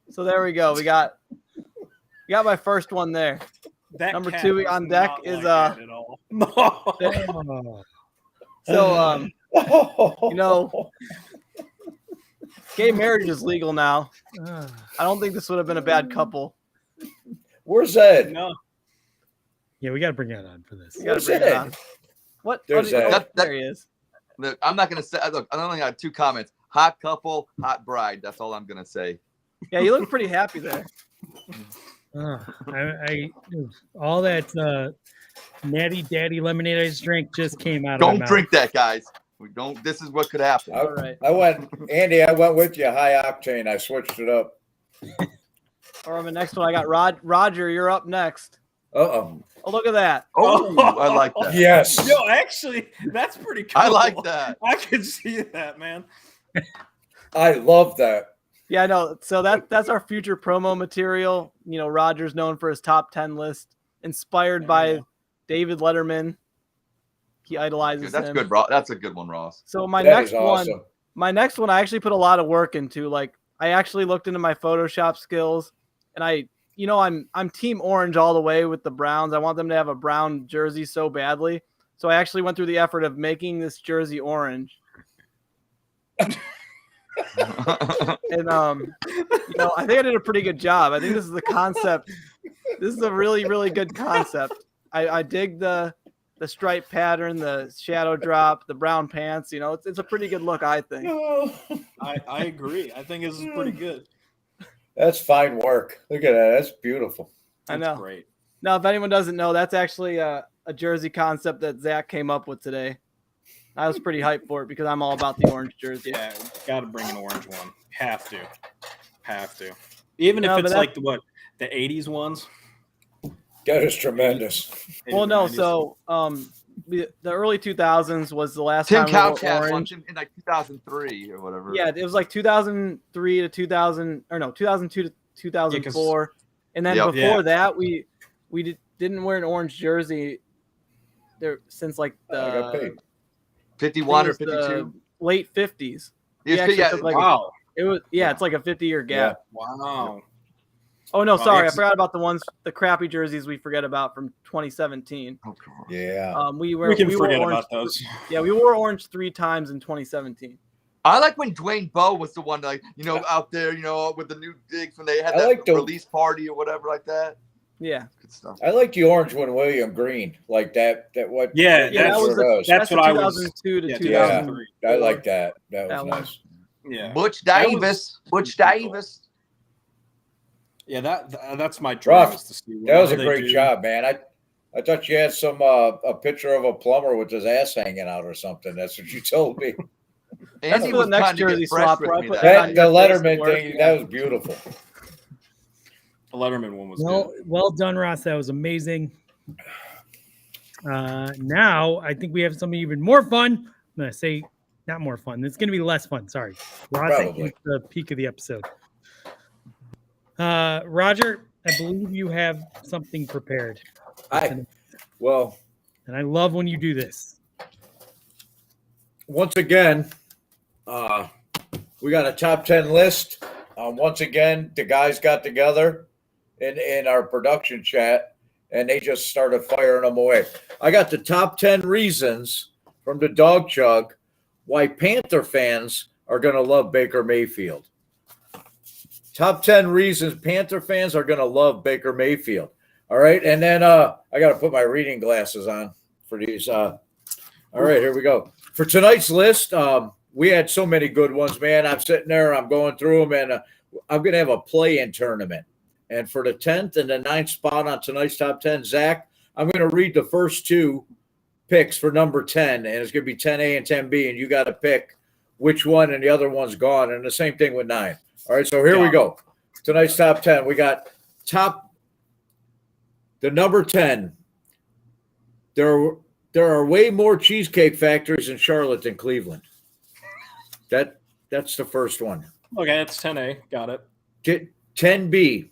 So there we go. We got my first one there. That number 2 on deck is So gay marriage is legal now. I don't think this would have been a bad couple. Where's Ed? No. Yeah, we got to bring Ed on for this. Where's Ed? What? There's Ed. There he is. Look, I'm not gonna say. Look, I only got 2 comments: hot couple, hot bride. That's all I'm gonna say. Yeah, you look pretty happy there. I all that natty daddy lemonade I just drank just came out of my mouth. Don't drink that, guys. We don't. This is what could happen. All right. I went with you high octane. I switched it up. All right, the next one I got Roger. You're up next. Oh, look at that. Oh, I like that. Yes. Yo, actually, that's pretty cool. I like that. I can see that, man. I love that. Yeah, I know. So that's our future promo material. Roger's known for his top 10 list, inspired by David Letterman. He idolizes That's him. good, bro. That's a good one, Ross. So That is awesome. my next one, I actually put a lot of work into. Like, I actually looked into my Photoshop skills, and I'm team orange all the way with the Browns. I want them to have a brown jersey so badly. So I actually went through the effort of making this jersey orange. And I think I did a pretty good job. I think this is the concept. This is a really, really good concept. I dig the stripe pattern, the shadow drop, the brown pants. It's a pretty good look, I think. I agree. I think this is pretty good. That's fine work. Look at that. That's beautiful. I know. That's great. Now, if anyone doesn't know, that's actually a jersey concept that Zach came up with today. I was pretty hyped for it because I'm all about the orange jersey. Yeah, got to bring an orange one. Have to. Even if it's like the 80s ones. That is tremendous. Well, no. 80s. So, the early 2000s was the last Tim time Couch we wore had one orange. in like 2003 or whatever. Yeah, it was like 2003 to 2000, or no, 2002 to 2004, and then Yep. before that, we didn't wear an orange jersey there since like I got the paid. 51 or it was the 52. late 50s. Yes, actually yeah, took like Wow. It was it's like a 50-year gap. Wow. Oh no, Wow, sorry, I it's- forgot about the crappy jerseys we forget about from 2017. Oh, God. Yeah. We We can wore forget orange, about those. Yeah, we wore orange 3 times in 2017. I like when Dwayne Bowe was the one, like, out there, with the new digs when they had I that like the- release party or whatever like that. Yeah, Good stuff. I like the orange one, William Green. Like that. What? Yeah, yeah, that was does. that's the what I was. 2002 to Yeah, 2003. I like that. That was That one. nice. Yeah. Butch That was Davis. Butch pretty cool. Davis. Yeah, that's my dream Rough. is to see That was a whatever they great do. job, man. I thought you had some a picture of a plumber with his ass hanging out or something. That's what you told me. That's Andy for the was next trying to get jersey fresh swap with where I me put that that night. The on your face Letterman at work, thing, yeah. that was beautiful. The Letterman one was good. Well done, Ross. That was amazing. Now I think we have something even more fun. I'm gonna say not more fun. It's gonna be less fun. Sorry, Ross. Probably. It's the peak of the episode. Roger, I believe you have something prepared, Well, and I love when you do this. once again, we got a top 10 list. Once again, the guys got together in our production chat, and they just started firing them away. I got the top 10 reasons from the Dawg Chug why Panther fans are going to love Baker Mayfield. Top 10 reasons Panther fans are going to love Baker Mayfield. All right, and then I got to put my reading glasses on for these. All right, here we go. For tonight's list, we had so many good ones, man. I'm sitting there, I'm going through them, and I'm going to have a play-in tournament. And for the 10th and the 9th spot on tonight's top 10, Zach, I'm going to read the first 2 picks for number 10, and it's going to be 10A and 10B, and you got to pick which one, and the other one's gone. And the same thing with 9. All right, so here we go. Tonight's top 10. We got the number 10. There are way more Cheesecake Factories in Charlotte than Cleveland. That's the first one. Okay, it's 10A. Got it. 10B.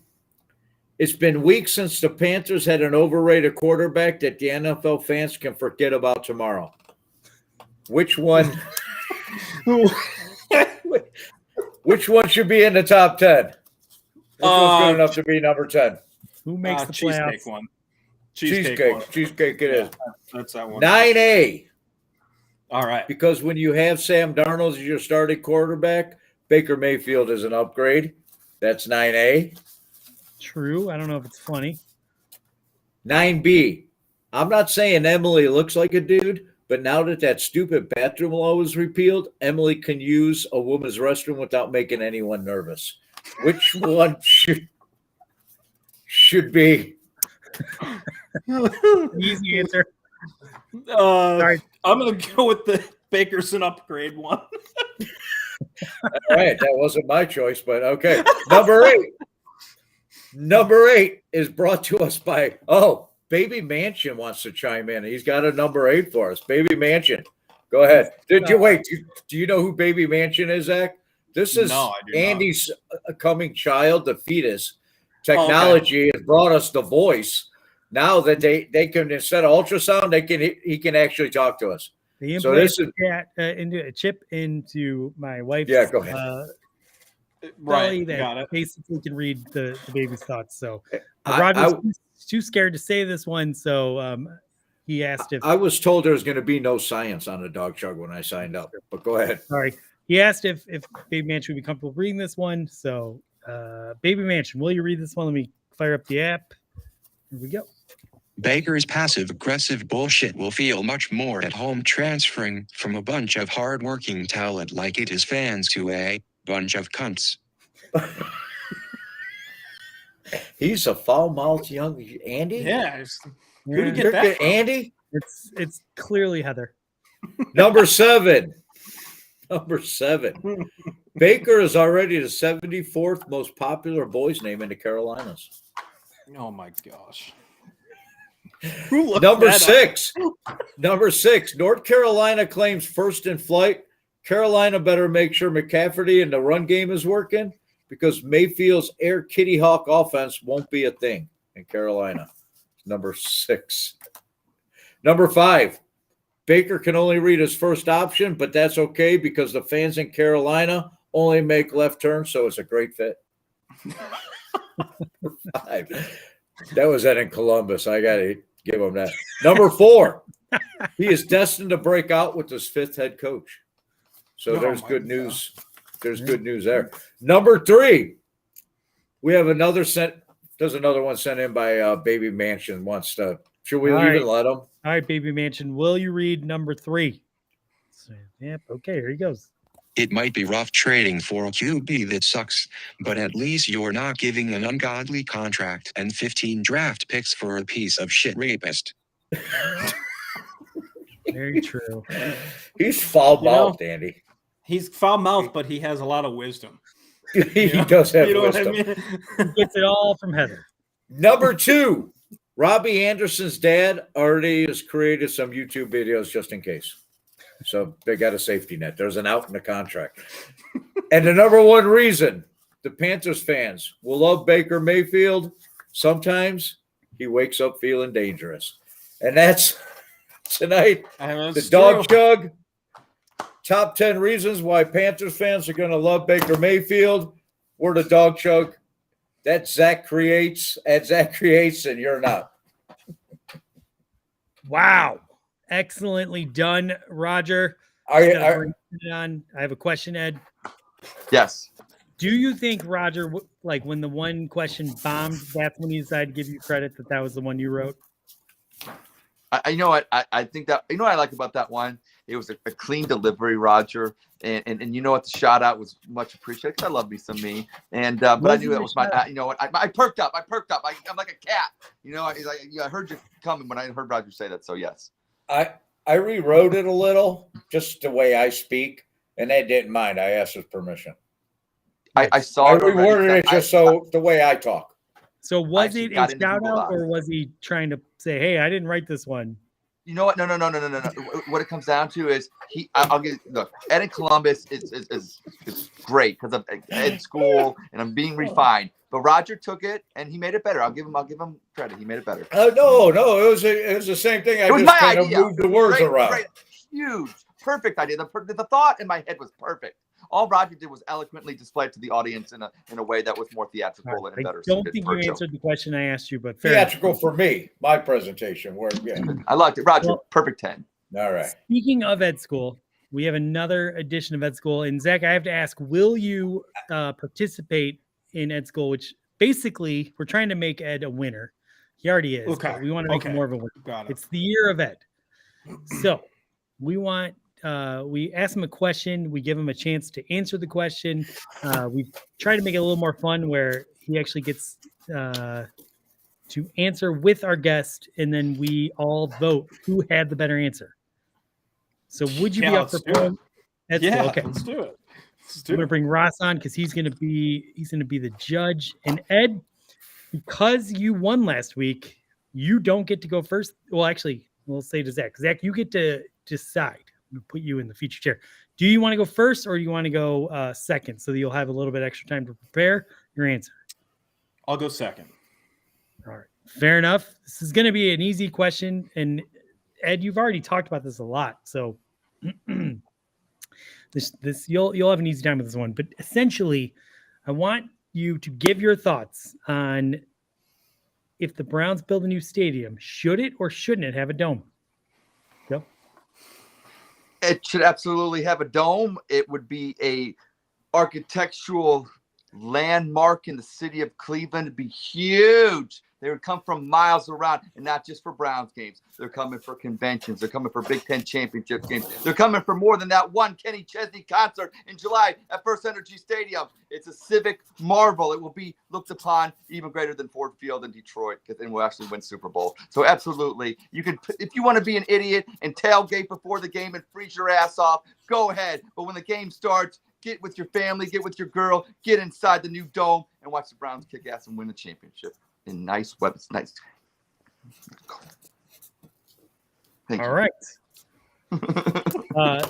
It's been weeks since the Panthers had an overrated quarterback that the NFL fans can forget about tomorrow. Which one? Which one should be in the top 10? Which one's good enough to be number 10? Who makes the cheesecake playoffs? one? Cheesecake it is. That's that one. 9A. All right. Because when you have Sam Darnold as your starting quarterback, Baker Mayfield is an upgrade. That's 9A. True. I don't know if it's funny. 9B. I'm not saying Emily looks like a dude, but now that stupid bathroom law was repealed, Emily can use a woman's restroom without making anyone nervous. Which one should be? Easy answer. Sorry. I'm going to go with the Baker's an upgrade one. All right, that wasn't my choice, but okay. Number 8. Number 8 is brought to us by, Baby Mansion wants to chime in. He's got a number 8 for us. Baby Mansion. Go ahead. Do you know who Baby Mansion is, Zach? This is No, I do Andy's coming child, the fetus. Technology has brought us the voice. Now that they can, instead of ultrasound, he can actually talk to us. They So this implanted into a chip into my wife's Yeah, go ahead. belly Right. Got that it. basically can read the baby's thoughts. So I- Roger's too scared to say this one, so he asked if I was told there was going to be no science on the Dawg Chug when I signed up, but go ahead. sorry. He asked if Baby Mansion would be comfortable reading this one. So Baby Mansion, will you read this one? Let me fire up the app. Here we go. Baker's passive-aggressive bullshit will feel much more at home transferring from a bunch of hard-working talent like it is fans to a bunch of cunts. He's a foul-mouthed young Andy. Yeah. Who Yeah, to get that from? Andy. it's clearly Heather. Number 7. Number 7. Baker is already the 74th most popular boys' name in the Carolinas. Oh my gosh. Who looked Number that up? 6. Number 6. North Carolina claims first in flight. Carolina better make sure McCafferty and the run game is working because Mayfield's Air Kitty Hawk offense won't be a thing in Carolina. Number 6. Number 5. Baker can only read his first option, but that's okay because the fans in Carolina only make left turns, so it's a great fit. Number 5. That was that in Columbus. I got to give him that. Number 4. He is destined to break out with his 5th head coach. So there's good news. There's good news there. Number 3. We have another one sent in by Baby Mansion wants to. Should we leave it and let him? All right, Baby Mansion. Will you read number 3? Yep. Okay, here he goes. It might be rough trading for a QB that sucks, but at least you're not giving an ungodly contract and 15 draft picks for a piece of shit rapist. Very true. He's foul-mouthed, Andy. He's foul-mouthed, but he has a lot of wisdom. He does have wisdom. He gets it all from Heather. Number 2. Robbie Anderson's dad already has created some YouTube videos just in case. So they got a safety net. There's an out in the contract. And the number 1 reason the Panthers fans will love Baker Mayfield, sometimes he wakes up feeling dangerous. And that's tonight, the Dawg Chug. Top 10 reasons why Panthers fans are going to love Baker Mayfield. We're the Dawg Chug. That Zach creates, and you're not. Wow. Excellently done, Roger. I have a question, Ed. Yes. Do you think, Roger, like when the one question bombed, that's when you decided to give you credit that was the one you wrote? I know what I think that what I like about that one. It was a clean delivery, Roger, and you know what, the shout out was much appreciated because I love me some me, and but I knew that was my I perked up. I'm like a cat, I heard you coming when I heard Roger say that. So yes, I rewrote it a little just the way I speak, and they didn't mind. I asked his permission. I saw. I reworded it just so the way I talk. So was it a shout out, or was he trying to say, "Hey, I didn't write this one"? You know what? No. What it comes down to is look. Ed in Columbus is great because of Ed's school and I'm being refined. But Roger took it and he made it better. I'll give him credit. He made it better. No, it was the same thing. I just kind of moved the words around. Great, huge, perfect idea. The thought in my head was perfect. All Roger did was eloquently display it to the audience in a way that was more theatrical and better. I don't think you answered the question I asked you, but theatrical for me, my presentation. I liked it, Roger. Perfect 10. All right. Speaking of Ed School, we have another edition of Ed School, and Zach, I have to ask: will you participate in Ed School? Which basically, we're trying to make Ed a winner. He already is. Okay. We want to make him more of a winner. Got it. It's the year of Ed, so we want. We ask him a question. We give him a chance to answer the question. We try to make it a little more fun where he actually gets to answer with our guest, and then we all vote who had the better answer. So would you be up for playing? Yeah, okay. Let's do it. We're gonna bring Ross on because he's gonna be the judge. And Ed, because you won last week, you don't get to go first. Well, actually, we'll say to Zach. Zach, you get to decide. We'll put you in the feature chair. Do you want to go first or do you want to go second so that you'll have a little bit extra time to prepare your answer? I'll go second. All right. Fair enough. This is going to be an easy question. And Ed, you've already talked about this a lot. So this you'll have an easy time with this one. But essentially, I want you to give your thoughts on if the Browns build a new stadium, should it or shouldn't it have a dome? Go. It should absolutely have a dome. It would be a architectural landmark in the city of Cleveland. It'd be huge. They would come from miles around, and not just for Browns games. They're coming for conventions. They're coming for Big Ten championship games. They're coming for more than that one Kenny Chesney concert in July at First Energy Stadium. It's a civic marvel. It will be looked upon even greater than Ford Field in Detroit, and we'll actually win Super Bowl. So absolutely, you can, if you want to be an idiot and tailgate before the game and freeze your ass off, go ahead. But when the game starts, get with your family, get with your girl, get inside the new dome, and watch the Browns kick ass and win the championship. In nice weather. It's nice. Thank All you. right.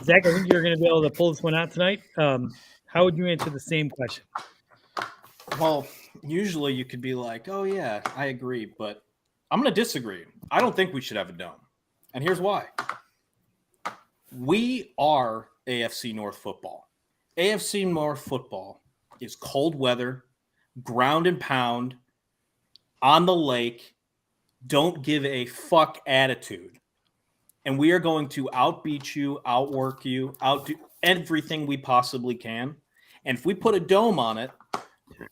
Zach, I think you're going to be able to pull this one out tonight. How would you answer the same question? Well, usually you could be like, oh, yeah, I agree, but I'm going to disagree. I don't think we should have a dome. And here's why. We are AFC North football. AFC North football is cold weather, ground and pound, on the lake, don't give a fuck attitude. And we are going to outbeat you, outwork you, outdo everything we possibly can. And if we put a dome on it,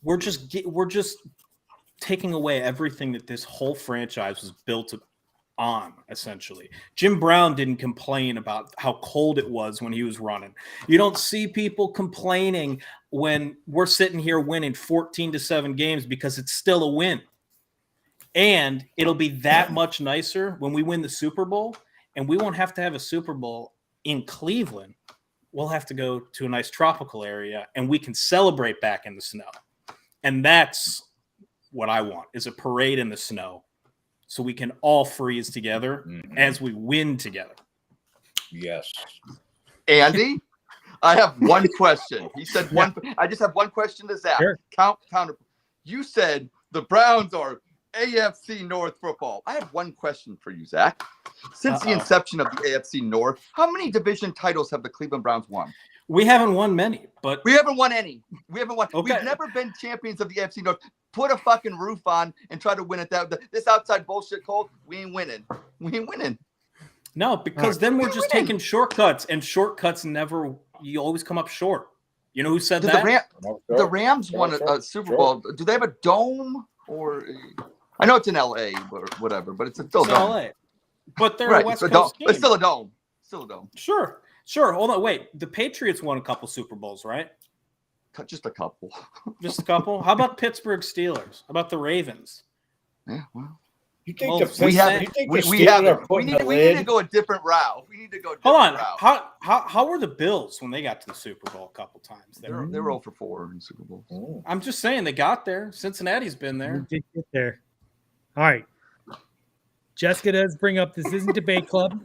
we're just taking away everything that this whole franchise was built on, essentially. Jim Brown didn't complain about how cold it was when he was running. You don't see people complaining when we're sitting here winning 14-7 games because it's still a win. And it'll be that much nicer when we win the Super Bowl, and we won't have to have a Super Bowl in Cleveland. We'll have to go to a nice tropical area, and we can celebrate back in the snow. And that's what I want, is a parade in the snow so we can all freeze together as we win together. Yes. Andy, I have one question. He said one. I just have one question to Zach. Sure. Counter. You said the Browns are AFC North football. I have one question for you, Zach. Since the inception of the AFC North, how many division titles have the Cleveland Browns won? We haven't won many, but We haven't won any. We haven't won. Okay. We've never been champions of the AFC North. Put a fucking roof on and try to win it. This outside bullshit cold, we ain't winning. We ain't winning. no, because then we're just taking shortcuts, and shortcuts never. You always come up short. You know who said Did that? the Rams won a Super Bowl. Do they have a dome or? I know it's in LA or whatever, but it's still a dome. LA. But they're Right, a West it's a dome. Coast team. It's still a dome. Still a dome. Sure. Hold on. Wait. The Patriots won a couple Super Bowls, right? Just a couple. Just a couple. How about Pittsburgh Steelers? How about the Ravens? Yeah, well. You think Well, the we have- you think We the Steelers are need putting to the lid? go a different route. We need to go a Hold different on. route. How were the Bills when they got to the Super Bowl a couple times? They were 0 for 4 in Super Bowls. Oh. I'm just saying they got there. Cincinnati's been We there. did get there. All right. Jessica does bring up this isn't debate club.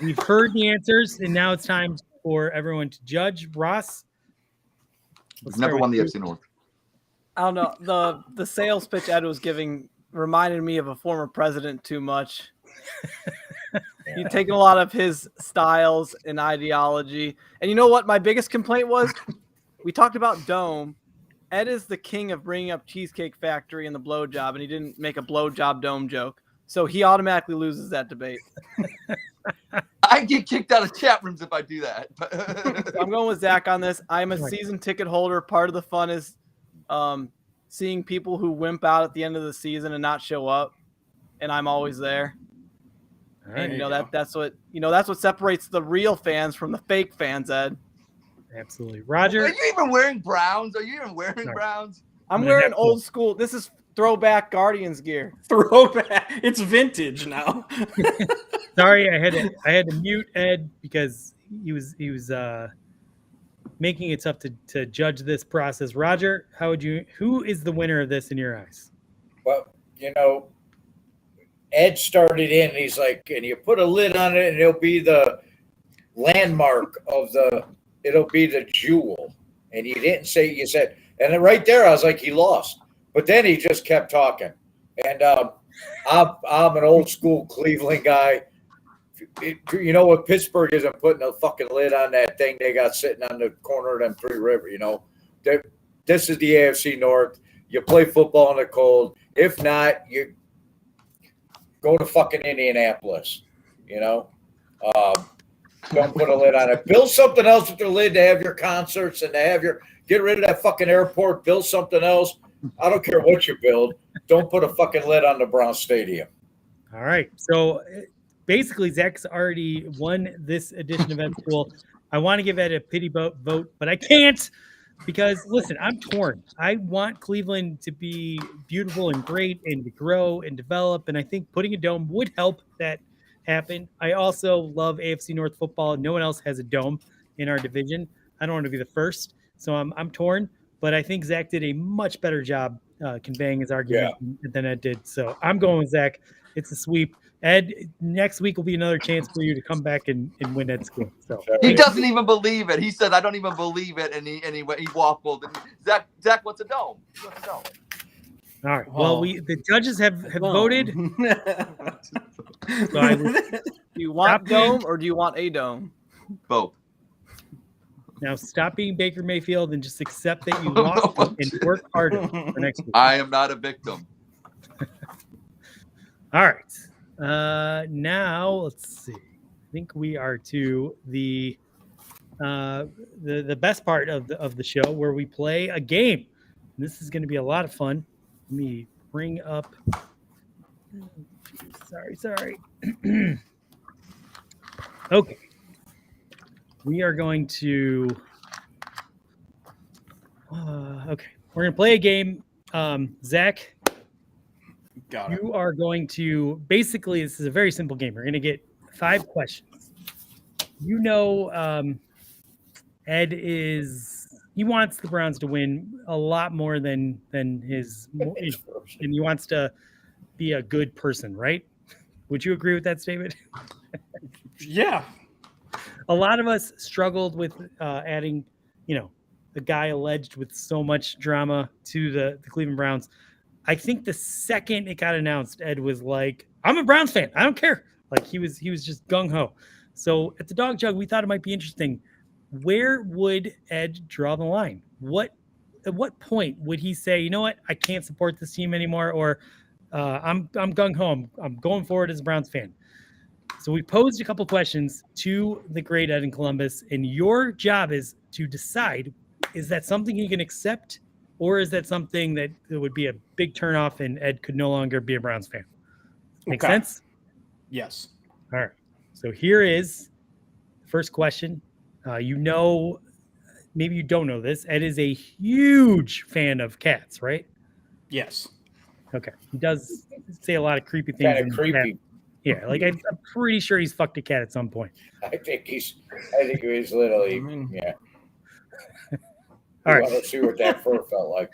We've heard the answers, and now it's time for everyone to judge. Ross, We've never won the AFC North. I don't know. The sales pitch Ed was giving reminded me of a former president too much. He'd taken a lot of his styles and ideology. And you know what my biggest complaint was? We talked about Dome. Ed is the king of bringing up Cheesecake Factory and the blowjob, and he didn't make a blowjob dome joke. So he automatically loses that debate. I get kicked out of chat rooms if I do that. So I'm going with Zach on this. I'm a season ticket holder. Part of the fun is seeing people who wimp out at the end of the season and not show up, and I'm always there. all right, And that's what separates the real fans from the fake fans, Ed. absolutely. Roger, Are you even wearing Browns? Are you even wearing Sorry. Browns? I'm I'm wearing gonna- old school. This is throwback Guardians gear. Throwback. It's vintage now. sorry, I had to mute Ed because he was making it tough to judge this process. Roger, who is the winner of this in your eyes? Well, Ed started in, and he's like, and you put a lid on it, and it'll be the landmark it'll be the jewel. And you didn't say, you said, and then right there, I was like, he lost. But then he just kept talking. And I'm an old school Cleveland guy. What Pittsburgh isn't putting a fucking lid on that thing they got sitting on the corner of them Three River, This is the AFC North. You play football in the cold. If not, you go to fucking Indianapolis, Don't put a lid on it. Build something else with the lid to have your concerts and to have get rid of that fucking airport. Build something else. I don't care what you build. Don't put a fucking lid on the Brown Stadium. All right. So basically, Zach's already won this edition of Ed School. I want to give Ed a pity vote, but I can't because, listen, I'm torn. I want Cleveland to be beautiful and great and to grow and develop, and I think putting a dome would help that happen. I also love AFC North football. No one else has a dome in our division. I don't want to be the first, so I'm torn. But I think Zach did a much better job conveying his argument than Ed did. So I'm going with Zach. It's a sweep. Ed, next week will be another chance for you to come back and win Ed's game. So He doesn't even believe it. He said, "I don't even believe it," and he waffled. And Zach, what's a dome? What's a dome? all right. Well, the judges have voted. So Do you want dome or do you want a dome? Both. Now stop being Baker Mayfield and just accept that you lost and work harder for next week. I am not a victim. All right. Now let's see. I think we are to the best part of the show where we play a game. This is going to be a lot of fun. Let me bring up. Sorry. Okay. We are going to. Okay, we're going to play a game. Zach, Got it. you are going to basically. This is a very simple game. We're going to get 5 questions. You know, Ed he wants the Browns to win a lot more than his, and he wants to be a good person, right? Would you agree with that statement? Yeah. A lot of us struggled with adding, the guy alleged with so much drama to the Cleveland Browns. I think the second it got announced, Ed was like, "I'm a Browns fan. I don't care." Like he was just gung ho. So at the Dawg Chug, we thought it might be interesting. Where would Ed draw the line? At what point would he say, "You know what? I can't support this team anymore," or I'm gung ho. I'm going forward as a Browns fan. So we posed a couple questions to the great Ed in Columbus, and your job is to decide: is that something you can accept, or is that something that would be a big turnoff and Ed could no longer be a Browns fan? Make sense? Yes. All right. So here is the first question. Maybe you don't know this. Ed is a huge fan of cats, right? Yes. Okay. He does say a lot of creepy things. Kind of creepy. Yeah, like I'm pretty sure he's fucked a cat at some point. I think he's literally, yeah. All right. Let's see what that fur felt like.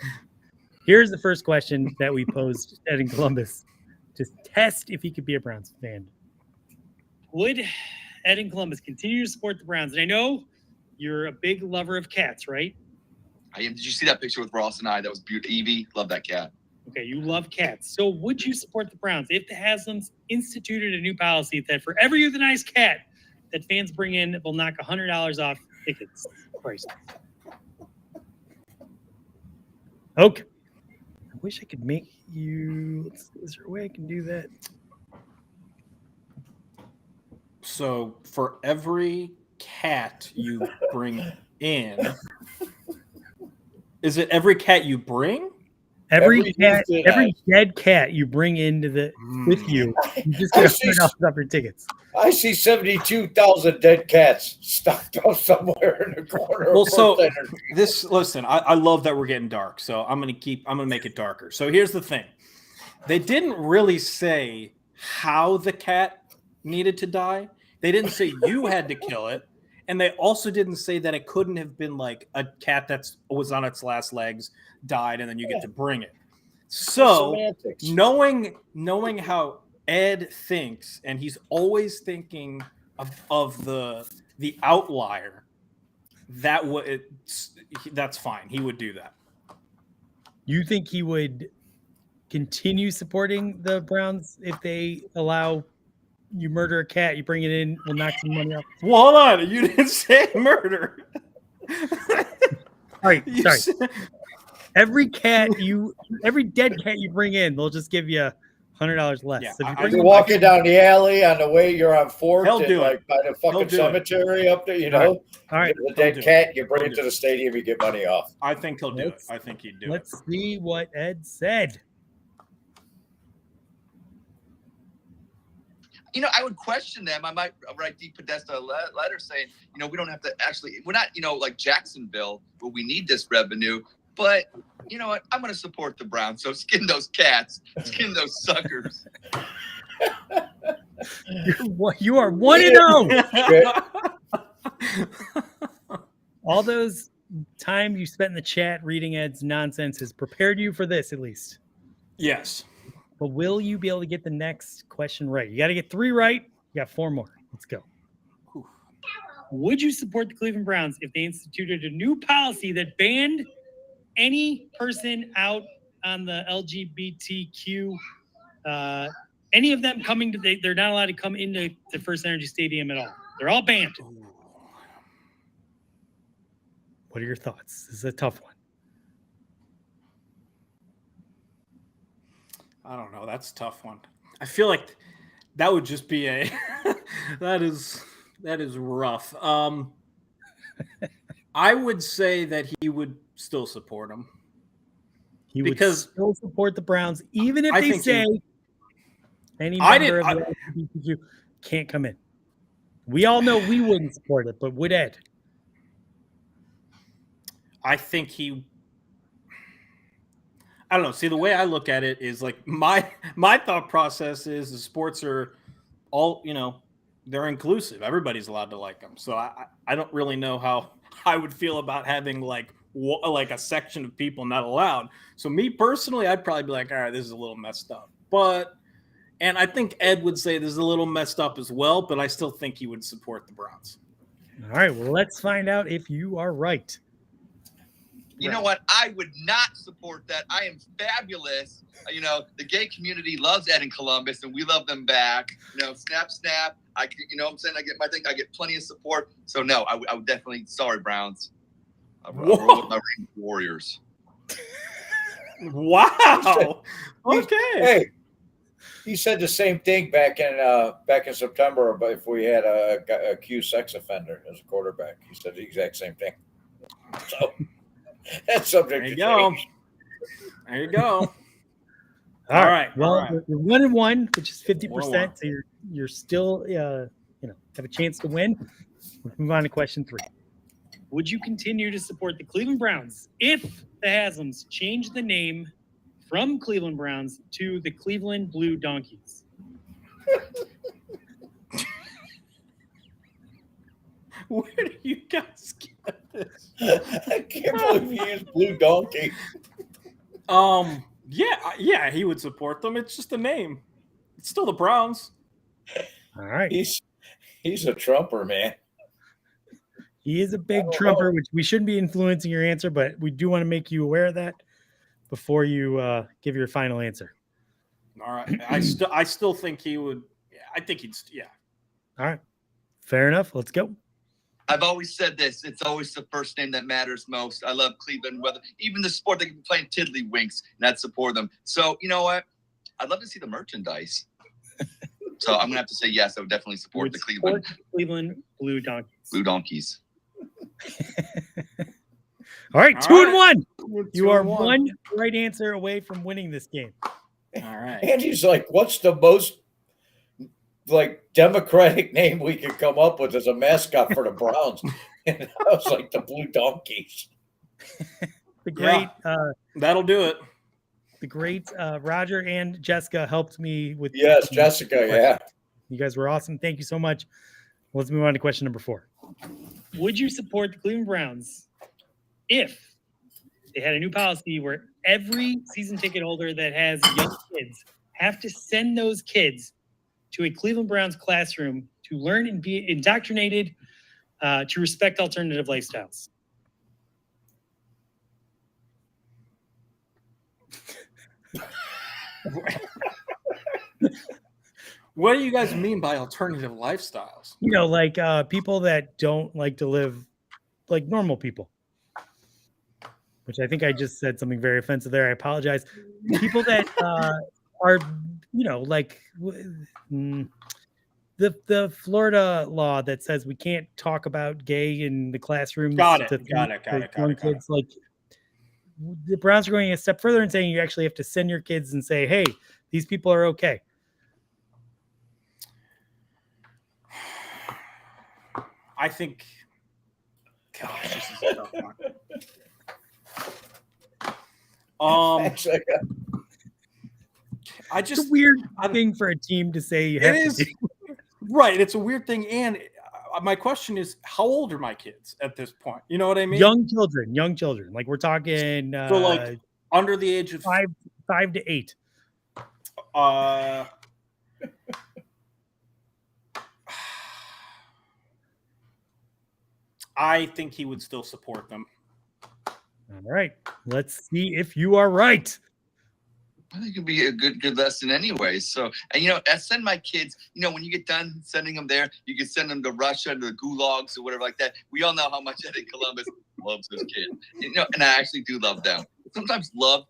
Here's the first question that we posed Ed in Columbus to test if he could be a Browns fan. Would Ed in Columbus continue to support the Browns? And I know you're a big lover of cats, right? I am. Did you see that picture with Ross and I? That was beautiful. Evie, love that cat. Okay, you love cats. So would you support the Browns if the Haslams instituted a new policy that for every euthanized cat that fans bring in, they'll knock $100 off tickets prices? Okay. I wish I could make you. Is there a way I can do that? So for every cat you bring in, is it every cat you bring? Every dead cat you bring into with you just get $100 off your tickets. I see 72,000 dead cats stuck up somewhere in the corner. Well, so listen, I love that we're getting dark, so I'm gonna make it darker. So here's the thing. They didn't really say how the cat needed to die. They didn't say you had to kill it. And they also didn't say that it couldn't have been like a cat that was on its last legs, died, and then you get to bring it. So knowing how Ed thinks, and he's always thinking of the outlier, that's fine. He would do that. You think he would continue supporting the Browns if they allow you murder a cat, you bring it in, we'll knock some money off? Well, hold on. You didn't say murder. All right, sorry. Every dead cat you bring in, they'll just give you $100 less. Yeah, So you're walking down the alley on the way you're on 4th, do like by the fucking cemetery up there, you know. All right. The dead cat, you bring it to the stadium, you get money off. I think he'll do it. I think he'd do it. Let's see what Ed said. You know, I would question them. I might write Deep Podesta a letter saying, we don't have to we're not, like Jacksonville, where we need this revenue. But you know what? I'm going to support the Browns. So skin those cats, skin those suckers. You are 1-0. All those time you spent in the chat reading Ed's nonsense has prepared you for this, at least. Yes. but will you be able to get the next question right? You got to get 3 right. You got 4 more. Let's go. Would you support the Cleveland Browns if they instituted a new policy that banned any person out on the LGBTQ, any of them coming to, they're not allowed to come into the First Energy Stadium at all. They're all banned. What are your thoughts? This is a tough one. I don't know. That's a tough one. I feel like that would just be a that is rough. I would say that he would still support him. He would still support the Browns, even if they say any member of the LGBTQ can't come in. We all know we wouldn't support it, but would Ed? I think he. I don't know. See, the way I look at it is like my thought process is the sports are all, they're inclusive. Everybody's allowed to like them. So I don't really know how I would feel about having like a section of people not allowed. So me personally, I'd probably be like, all right, this is a little messed up. And I think Ed would say this is a little messed up as well, but I still think he would support the Browns. All right, well, let's find out if you are right. You know what? I would not support that. I am fabulous. The gay community loves Ed in Columbus, and we love them back. Snap, snap. I get my thing. I get plenty of support. So no, I would definitely. Sorry, Browns. I'll roll with my Warriors. Wow. Okay. Hey, he said the same thing back in September. But if we had a accused sex offender as a quarterback, he said the exact same thing. So. That's subject to change. There you go. All right. Well, you're 1-1, which is 50%. So you're still have a chance to win. Let's move on to question 3. Would you continue to support the Cleveland Browns if the Haslams changed the name from Cleveland Browns to the Cleveland Blue Donkeys? Where do you guys get this? I can't believe you used Blue Donkey. Yeah, he would support them. It's just a name. It's still the Browns. All right. He's a Trumper, man. He is a big Trumper, which we shouldn't be influencing your answer, but we do want to make you aware of that before you give your final answer. All right. I still think he would. I think he'd. Yeah. All right. Fair enough. Let's go. I've always said this. It's always the first name that matters most. I love Cleveland, even the sport, they can be playing tiddlywinks, and I'd support them. So, you know what? I'd love to see the merchandise. So I'm going to have to say yes. I would definitely support the Cleveland Blue Donkeys. Blue Donkeys. All right, 2-1. You are 1 right answer away from winning this game. All right. Andy's like, what's the most democratic name we could come up with as a mascot for the Browns? And I was like, the Blue Donkeys. The great that'll do it. The great Roger and Jessica helped me with. Yes, Jessica. Yeah, you guys were awesome. Thank you so much. Let's move on to question number 4. Would you support the Cleveland Browns if they had a new policy where every season ticket holder that has young kids have to send those kids to a Cleveland Browns classroom to learn and be indoctrinated to respect alternative lifestyles? What do you guys mean by alternative lifestyles? Like people that don't like to live like normal people. Which I think I just said something very offensive there. I apologize. People that are, like the Florida law that says we can't talk about gay in the classrooms. Got it. Kids. Like the Browns are going a step further and saying you actually have to send your kids and say, hey, these people are okay. I think, gosh, this is a tough one. It's a weird thing for a team to say. You have to do. Right. It's a weird thing. And my question is, how old are my kids at this point? You know what I mean? Young children. Like we're talking so like under the age of 5 to 8. I think he would still support them. All right. Let's see if you are right. I think it'd be a good lesson anyway. So, and I send my kids, when you get done sending them there, you can send them to Russia, to the gulags or whatever like that. We all know how much Eddie Columbus loves his kid. And I actually do love them. Sometimes love,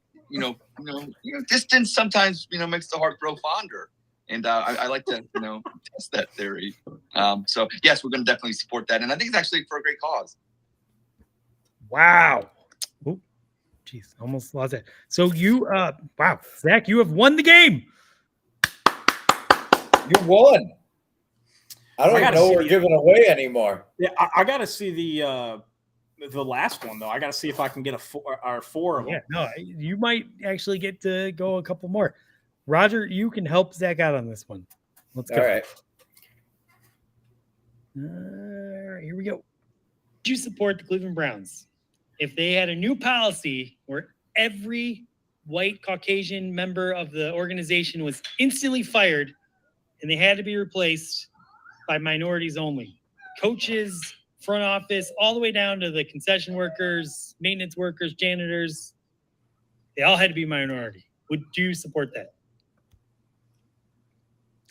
distance sometimes, makes the heart grow fonder. And I like to, test that theory. So yes, we're going to definitely support that. And I think it's actually for a great cause. Wow. Oh, jeez, almost lost it. So you, wow, Zach, you have won the game. You won. I don't even know we're giving away anymore. Yeah, I got to see the last one though. I got to see if I can get four of them. Yeah, no, you might actually get to go a couple more. Roger, you can help Zach out on this one. Let's go. All right. Here we go. Do you support the Cleveland Browns if they had a new policy where every white Caucasian member of the organization was instantly fired and they had to be replaced by minorities only? Coaches, front office, all the way down to the concession workers, maintenance workers, janitors, they all had to be minority. Would you support that?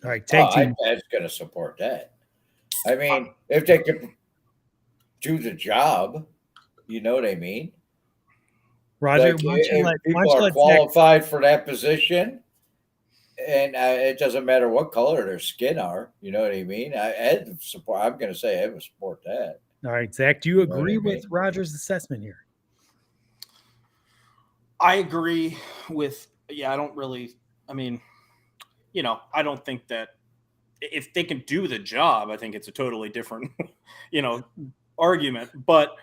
All right, tag team. I'm going to support that. I mean, if they could do the job, you know what I mean? Roger, like, people are qualified for that position, and it doesn't matter what color their skin are. You know what I mean? I'm going to say I would support that. All right, Zach, do you agree with Roger's assessment here? I agree with, I don't really, I don't think that if they can do the job, I think it's a totally different, argument. But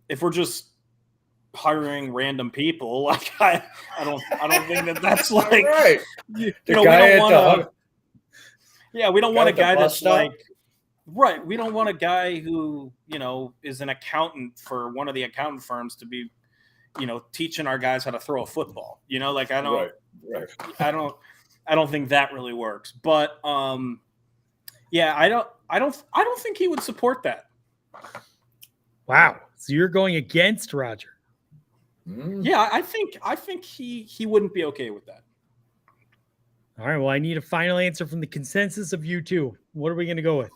if we're just hiring random people, like I don't think that's like, right. We don't want a guy that's like, right. We don't want a guy who, is an accountant for one of the accountant firms to be, teaching our guys how to throw a football, I don't, right. I don't think that really works, but I don't think he would support that. Wow. So you're going against Roger. Yeah, I think he wouldn't be okay with that. All right. Well, I need a final answer from the consensus of you two. What are we going to go with?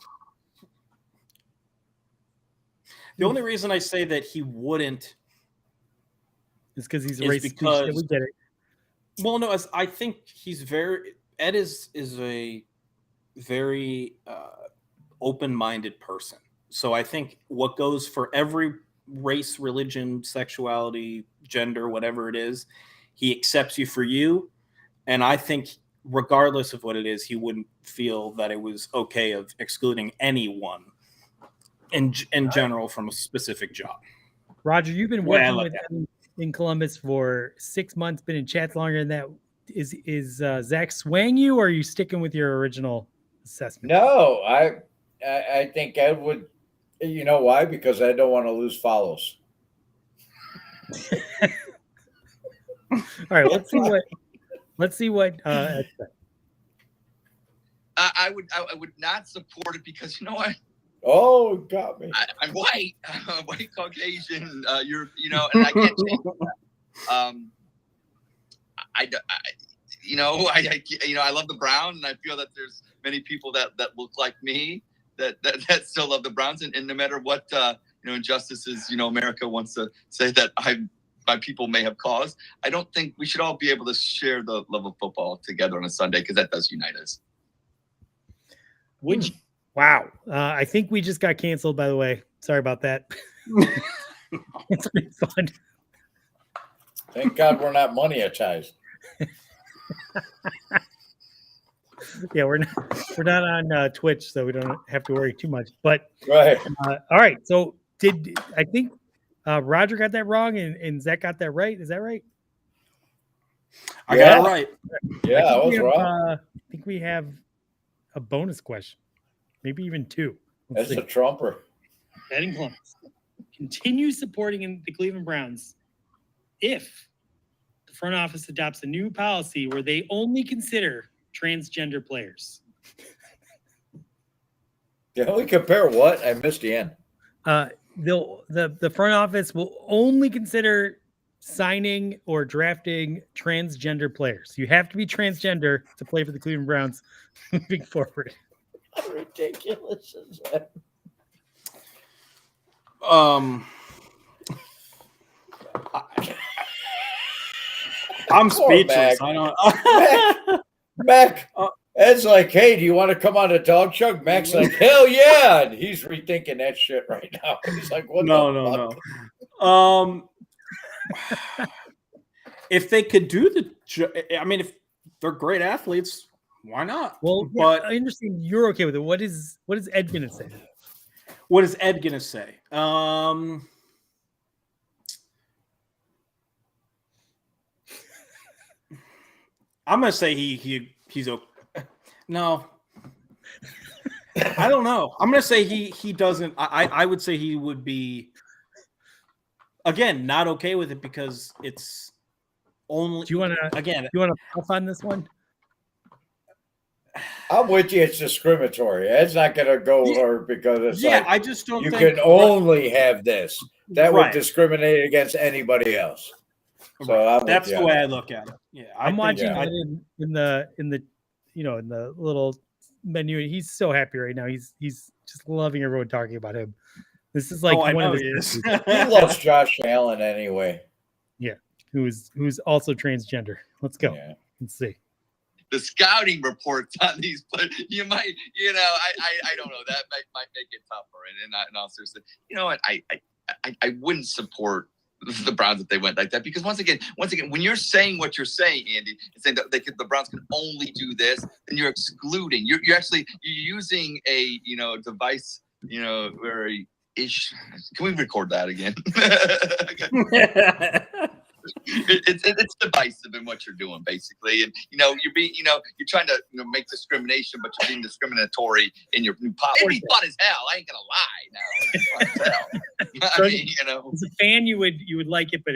The only reason I say that he wouldn't is because he's a racist. Because we get it. Well, no, I think Ed is a very open-minded person. So I think what goes for every race, religion, sexuality, gender, whatever it is, he accepts you for you. And I think regardless of what it is, he wouldn't feel that it was okay of excluding anyone in general from a specific job. Roger, you've been working with him in Columbus for 6 months, been in chats longer than that. Is Zach swaying you, or are you sticking with your original assessment? No, I think Ed would. You know why? Because I don't want to lose follows. All right, let's see what Ed said. I would not support it because you know what? Oh, got me. I'm white. I'm white Caucasian. And I can't change that. I love the Browns, and I feel that there's many people that look like me that still love the Browns, and no matter what injustices America wants to say that my people may have caused, I don't think we should all be able to share the love of football together on a Sunday because that does unite us. Wow. I think we just got canceled, by the way. Sorry about that. It's been fun. Thank God we're not monetized. Yeah, we're not on Twitch, so we don't have to worry too much. But right. All right. So I think Roger got that wrong and Zach got that right? Is that right? I got it right. Yeah, I was wrong. I think we have a bonus question, maybe even two. That's a trumper. Betting Columbus. Continue supporting the Cleveland Browns if the front office adopts a new policy where they only consider transgender players. Can we compare what? I missed the end. The front office will only consider signing or drafting transgender players. You have to be transgender to play for the Cleveland Browns moving forward. How ridiculous is that? I'm Poor speechless. Mac. I don't. Mac, Ed's like, hey, do you want to come on a Dawg Chug? Mac's like, hell yeah. And he's rethinking that shit right now. He's like, what No. If they could do if they're great athletes, why not? Well, but I understand you're okay with it. What is Ed gonna say? What is Ed gonna say? I'm gonna say he's okay. No, I don't know. I'm gonna say he doesn't. I would say he would be again not okay with it because it's only. Do you want to puff on this one? I'm with you. It's discriminatory. Ed's not going to go her because it's I just don't. You think can only have this. That would Right. discriminate against anybody else. So that's the way I look at it. Yeah, I'm watching it in the little menu, and he's so happy right now. He's just loving everyone talking about him. This is like one of the he loves Josh Allen anyway. Yeah, who's also transgender. Let's go. Yeah. Let's see. The scouting reports on these players, I don't know. That might make it tougher. And in all seriousness, you know what? I wouldn't support the Browns if they went like that, because once again, when you're saying what you're saying, Andy, and saying that the Browns can only do this, then you're excluding. You're using a device, very ish. Can we record that again? It's divisive in what you're doing, basically, and you're trying to make discrimination, but you're being discriminatory in your policy. It'd be fun as hell. I ain't gonna lie. Now, fun as hell. As a fan, you would like it, but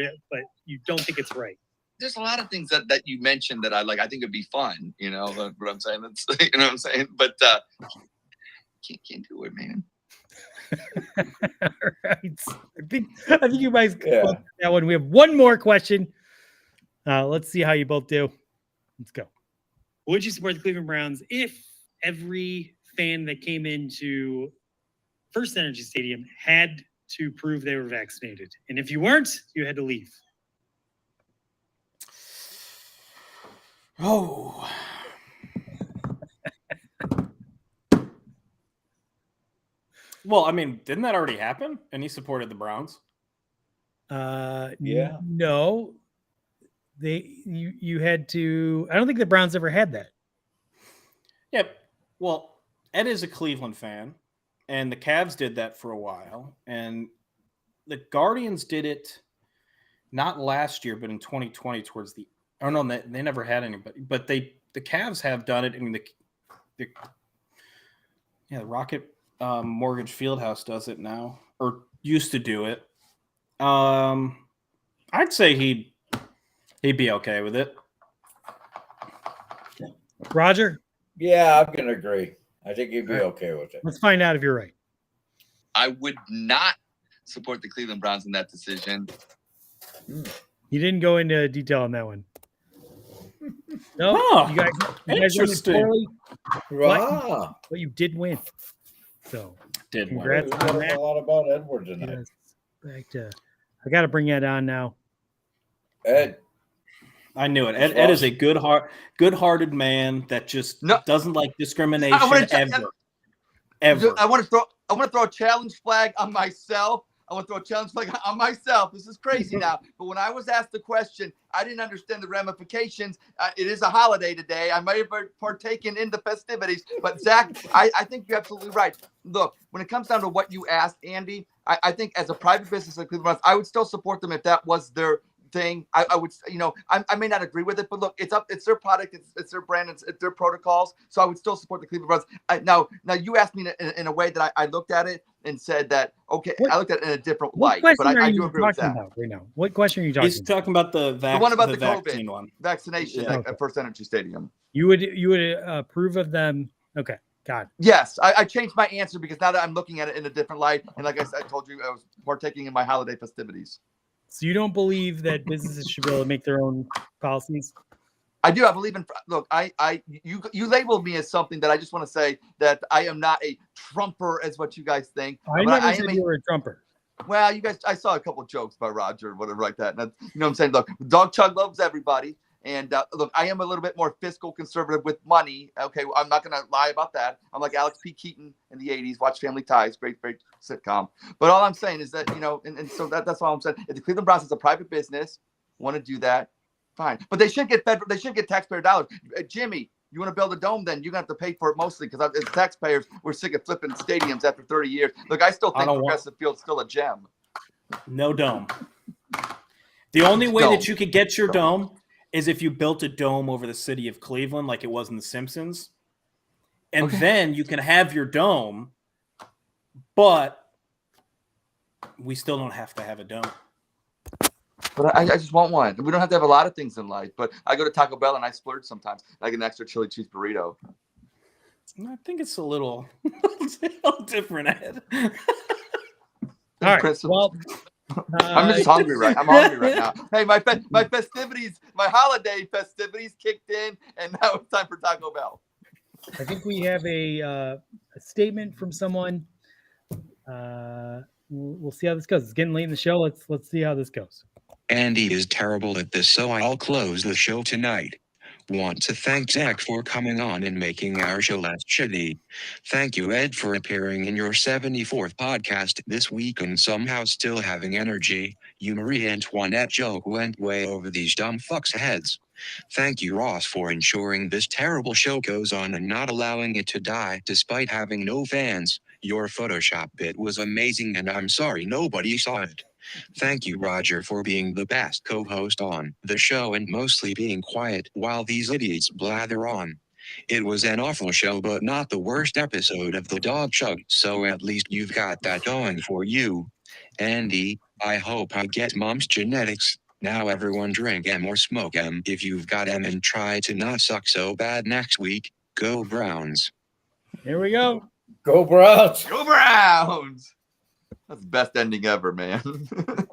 you don't think it's right. There's a lot of things that you mentioned that I like. I think it'd be fun. What I'm saying. That's what I'm saying. But can't do it, man. All right. I think you guys got that one. We have one more question. Let's see how you both do. Let's go. Would you support the Cleveland Browns if every fan that came into First Energy Stadium had to prove they were vaccinated? And if you weren't, you had to leave. Oh. Well, I mean, didn't that already happen? And he supported the Browns. Yeah. No. You had to. I don't think the Browns ever had that. Yeah. Well, Ed is a Cleveland fan, and the Cavs did that for a while, and the Guardians did it not last year, but in 2020 towards the. Oh no, they never had anybody, but the Cavs have done it. I mean, the Rocket. Mortgage Fieldhouse does it now, or used to do it. I'd say he'd be okay with it. Roger? Yeah, I'm gonna agree. I think he'd be okay with it. Let's find out if you're right. I would not support the Cleveland Browns in that decision. You didn't go into detail on that one. No, Huh, you guys interesting. Wow. But you did win. So Congrats. We learned a lot about Edward tonight. Yes. I got to bring Ed on now. Ed. I knew it. Ed is a good-hearted man that just doesn't like discrimination ever. I want to throw a challenge flag on myself. This is crazy now. But when I was asked the question, I didn't understand the ramifications. It is a holiday today. I may have partaken in the festivities. But, Zach, I think you're absolutely right. Look, when it comes down to what you asked, Andy, I think as a private business like Cleveland Browns, I would still support them if that was their thing. I would, I may not agree with it, but look, it's their product, it's their brand, it's their protocols. So I would still support the Cleveland Browns. Now you asked me in a way that I looked at it and said that, okay, I looked at it in a different light, but I do agree with that. About right now? What question are you talking He's talking about the one about the vaccine COVID one. Vaccination at First Energy Stadium. You would approve of them? Okay, got it. Yes, I changed my answer because now that I'm looking at it in a different light, and like I told you, I was partaking in my holiday festivities. So you don't believe that businesses should be able to make their own policies? I do. I believe in. Look, you labeled me as something that I just want to say that I am not a Trumper, as what you guys think. I never said you were a Trumper. Well, you guys, I saw a couple of jokes by Roger or whatever like that. And you know what I'm saying? Look, Dawg Chug loves everybody. And look, I am a little bit more fiscal conservative with money. Okay, I'm not going to lie about that. I'm like Alex P. Keaton in the 80s. Watch Family Ties, great sitcom. But all I'm saying is that, and so that's all I'm saying. If the Cleveland Browns is a private business, want to do that, fine. But they should get taxpayer dollars. Jimmy, you want to build a dome? Then you're going to have to pay for it mostly because as taxpayers, we're sick of flipping stadiums after 30 years. Look, I still think Progressive Field's still a gem. No dome. The only way that you could get your dome is if you built a dome over the city of Cleveland like it was in The Simpsons. And then you can have your dome, but we still don't have to have a dome. But I just want one. We don't have to have a lot of things in life, but I go to Taco Bell and I splurge sometimes. I get an extra chili cheese burrito. I think it's a little different, Ed. All right. Well, I'm just hungry right. I'm hungry right now. Hey, my festivities, my holiday festivities kicked in, and now it's time for Taco Bell. I think we have a statement from someone. We'll see how this goes. It's getting late in the show. Let's see how this goes. Andy is terrible at this, so I'll close the show tonight. Want to thank Zach for coming on and making our show less shitty. Thank you, Ed, for appearing in your 74th podcast this week and somehow still having energy. You Marie Antoinette joke went way over these dumb fucks' heads. Thank you, Ross, for ensuring this terrible show goes on and not allowing it to die despite having no fans. Your Photoshop bit was amazing and I'm sorry nobody saw it. Thank you, Roger, for being the best co-host on the show and mostly being quiet while these idiots blather on. It was an awful show but not the worst episode of the Dawg Chug, so at least you've got that going for you. Andy, I hope I get mom's genetics. Now everyone drink M or smoke M if you've got M and try to not suck so bad next week. Go Browns. Here we go. Go Browns. Go Browns. That's the best ending ever, man.